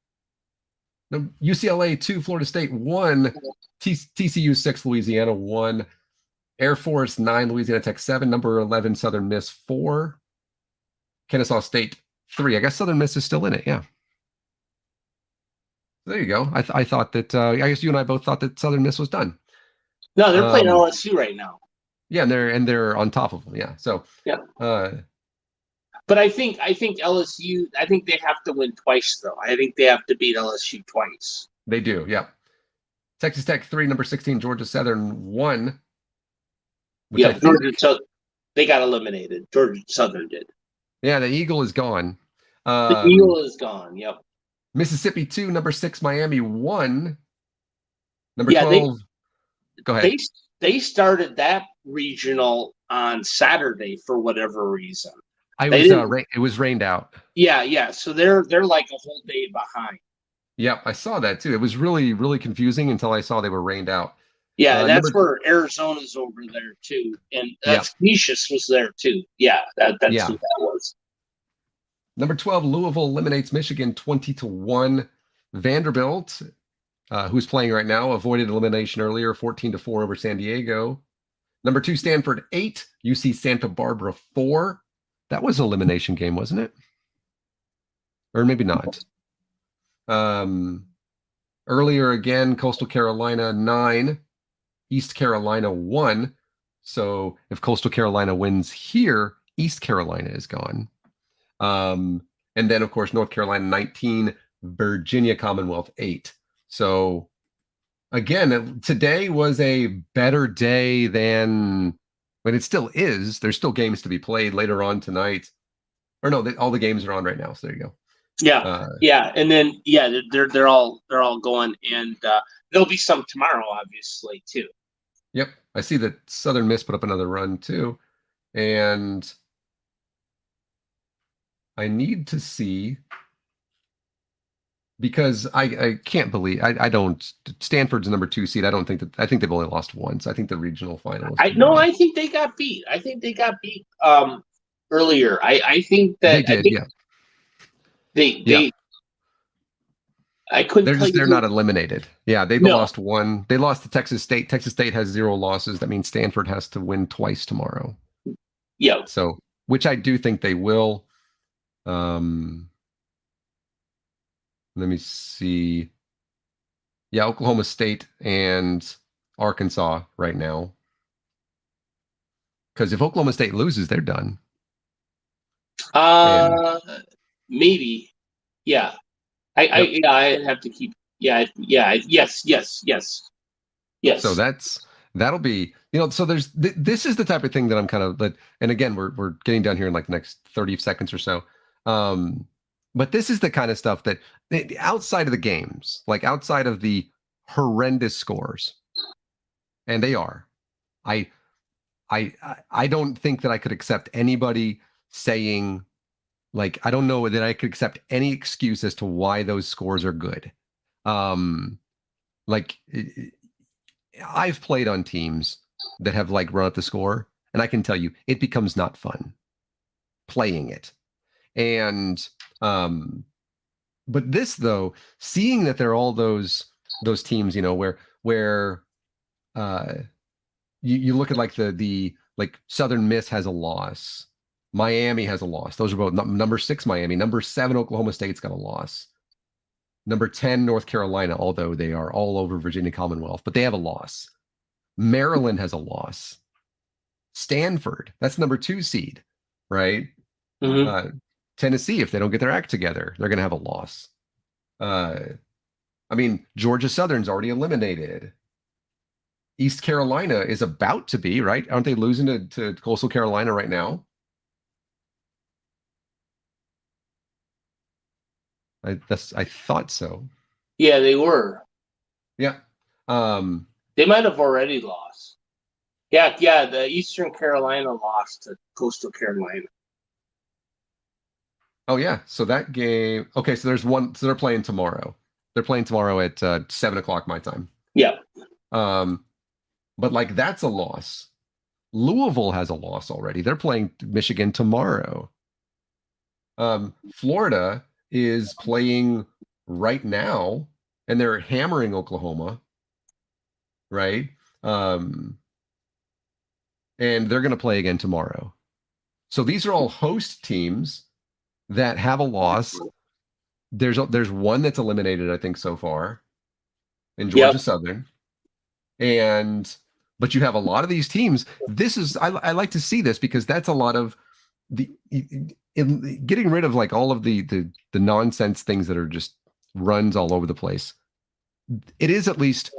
S1: UCLA 2, Florida State 1, TCU 6, Louisiana 1, Air Force 9, Louisiana Tech 7, number 11 Southern Miss 4, Kennesaw State 3. I guess Southern Miss is still in it, yeah. There you go. I thought that, I guess you and I both thought that Southern Miss was done.
S3: No, they're playing LSU right now.
S1: Yeah, and they're on top of them, yeah. So,
S3: yeah.
S2: But I think LSU, I think they have to win twice, though. I think they have to beat LSU twice.
S1: They do, yeah. Texas Tech 3, number 16, Georgia Southern 1.
S3: Yeah, Georgia, they got eliminated. Georgia Southern did.
S1: Yeah, the Eagle is gone.
S3: The Eagle is gone, yep.
S1: Mississippi 2, number 6, Miami 1. Number 12. Go ahead.
S3: They started that regional on Saturday for whatever reason.
S1: It was rained out.
S3: Yeah. So they're like a whole day behind.
S1: Yep, I saw that too. It was really, really confusing until I saw they were rained out.
S3: Yeah, that's where Arizona's over there too, and that's Canisius was there too. Yeah, that's who that was.
S1: Number 12, Louisville eliminates Michigan 20-1. Vanderbilt, who's playing right now, avoided elimination earlier, 14-4 over San Diego. Number 2, Stanford 8, UC Santa Barbara 4. That was an elimination game, wasn't it? Or maybe not. Earlier again, Coastal Carolina 9, East Carolina 1. So if Coastal Carolina wins here, East Carolina is gone. And then, of course, North Carolina 19, Virginia Commonwealth 8. So again, today was a better day than, but it still is. There's still games to be played later on tonight. Or no, all the games are on right now. So there you go.
S3: Yeah, and then they're all going, and there'll be some tomorrow, obviously too.
S1: Yep, I see that Southern Miss put up another run too, and I need to see because I can't believe I don't. Stanford's number 2 seed. I think they've only lost once. I think the regional finalists.
S3: I think they got beat. I think they got beat earlier. I think that
S1: they did. Yeah.
S3: They I couldn't.
S1: They're not eliminated. Yeah, they've lost one. They lost to Texas State. Texas State has 0 losses. That means Stanford has to win twice tomorrow.
S3: Yeah.
S1: So, which I do think they will. Let me see. Yeah, Oklahoma State and Arkansas right now. Because if Oklahoma State loses, they're done.
S3: Maybe. Yeah. I have to keep. Yes.
S1: So that'll be, so there's, this is the type of thing that I'm kind of, and again, we're getting down here in like the next 30 seconds or so. But this is the kind of stuff that outside of the games, like outside of the horrendous scores, and they are, I don't think that I could accept anybody saying, like, I don't know that I could accept any excuse as to why those scores are good. Like, I've played on teams that have like run up the score, and I can tell you it becomes not fun playing it. And but this though, seeing that there are all those teams, where uh you look at like the like Southern Miss has a loss, Miami has a loss. Those are both number 6 Miami, number 7 Oklahoma State's got a loss. Number 10 North Carolina, although they are all over Virginia Commonwealth, but they have a loss. Maryland has a loss. Stanford, that's number 2 seed, right?
S3: Mm-hmm.
S1: Tennessee, if they don't get their act together, they're going to have a loss. I mean, Georgia Southern's already eliminated. East Carolina is about to be, right? Aren't they losing to Coastal Carolina right now? I thought so.
S3: Yeah, they were.
S1: Yeah.
S3: They might have already lost. Yeah. The Eastern Carolina lost to Coastal Carolina.
S1: Oh yeah. So that game. Okay. So there's one. So they're playing tomorrow. They're playing tomorrow at 7:00 my time.
S3: Yeah.
S1: But like that's a loss. Louisville has a loss already. They're playing Michigan tomorrow. Florida is playing right now, and they're hammering Oklahoma, right? And they're going to play again tomorrow. So these are all host teams that have a loss. There's one that's eliminated, I think, so far in Georgia Southern, but you have a lot of these teams. This is I like to see this because that's a lot of getting rid of like all of the nonsense things that are just runs all over the place. It is at least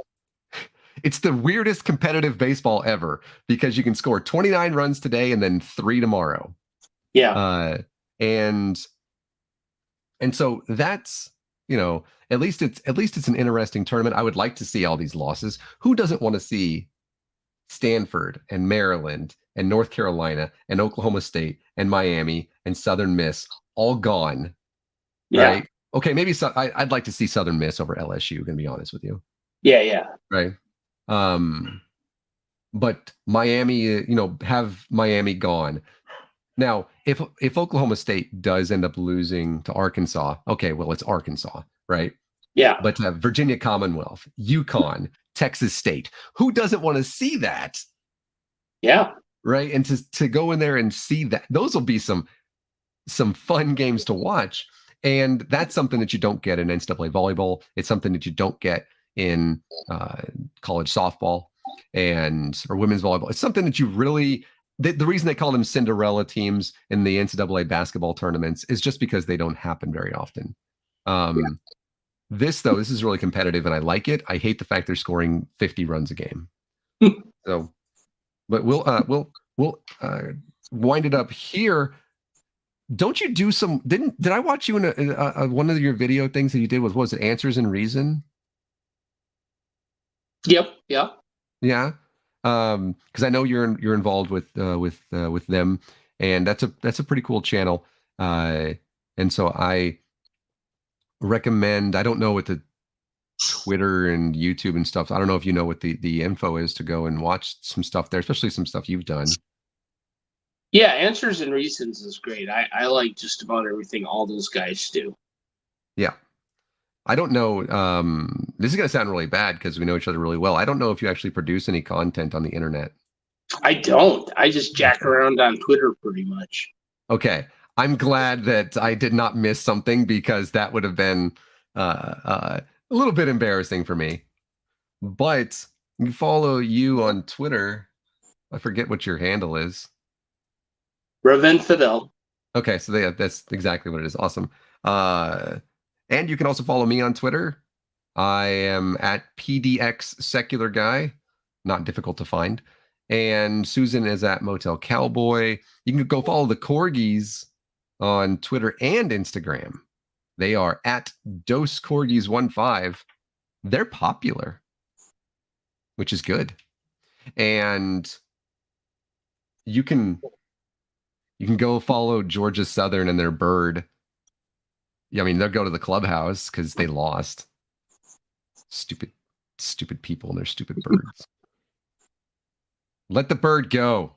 S1: it's the weirdest competitive baseball ever because you can score 29 runs today and then 3 tomorrow.
S3: Yeah.
S1: And so that's, at least it's an interesting tournament. I would like to see all these losses. Who doesn't want to see Stanford and Maryland and North Carolina and Oklahoma State and Miami and Southern Miss all gone?
S3: Yeah.
S1: Right? Okay, maybe I'd like to see Southern Miss over LSU, gonna be honest with you.
S3: Yeah.
S1: Right. But Miami, have Miami gone. Now, if Oklahoma State does end up losing to Arkansas, okay, well, it's Arkansas, right?
S3: Yeah.
S1: But Virginia Commonwealth, UConn, Texas State, who doesn't want to see that?
S3: Yeah.
S1: Right. And to go in there and see that, those will be some fun games to watch. And that's something that you don't get in NCAA volleyball. It's something that you don't get in college softball or women's volleyball. It's something that you really, the reason they call them Cinderella teams in the NCAA basketball tournaments is just because they don't happen very often. This is really competitive and I like it. I hate the fact they're scoring 50 runs a game. So, but we'll wind it up here. Don't you do some? Did I watch you in one of your video things that you did? Was it Answers and Reason?
S3: Yep. Yeah.
S1: Yeah. Because I know you're involved with them, and that's a pretty cool channel. And so I recommend. I don't know what the Twitter and YouTube and stuff. I don't know if you know what the info is to go and watch some stuff there, especially some stuff you've done.
S3: Yeah, Answers and Reasons is great. I like just about everything all those guys do.
S1: Yeah. I don't know. This is going to sound really bad because we know each other really well. I don't know if you actually produce any content on the internet.
S3: I don't. I just jack around on Twitter pretty much.
S1: Okay. I'm glad that I did not miss something because that would have been a little bit embarrassing for me. But you follow you on Twitter. I forget what your handle is.
S3: Rev N Fidel.
S1: Okay, so that's exactly what it is. Awesome. And you can also follow me on Twitter. I am at PDX Secular Guy. Not difficult to find. And Susan is at Motel Cowboy. You can go follow the Corgis on Twitter and Instagram. They are at Dose Corgis15. They're popular, which is good. And you can go follow Georgia Southern and their bird. Yeah, I mean, they'll go to the clubhouse because they lost. Stupid Stupid people and their stupid birds. Let the bird go.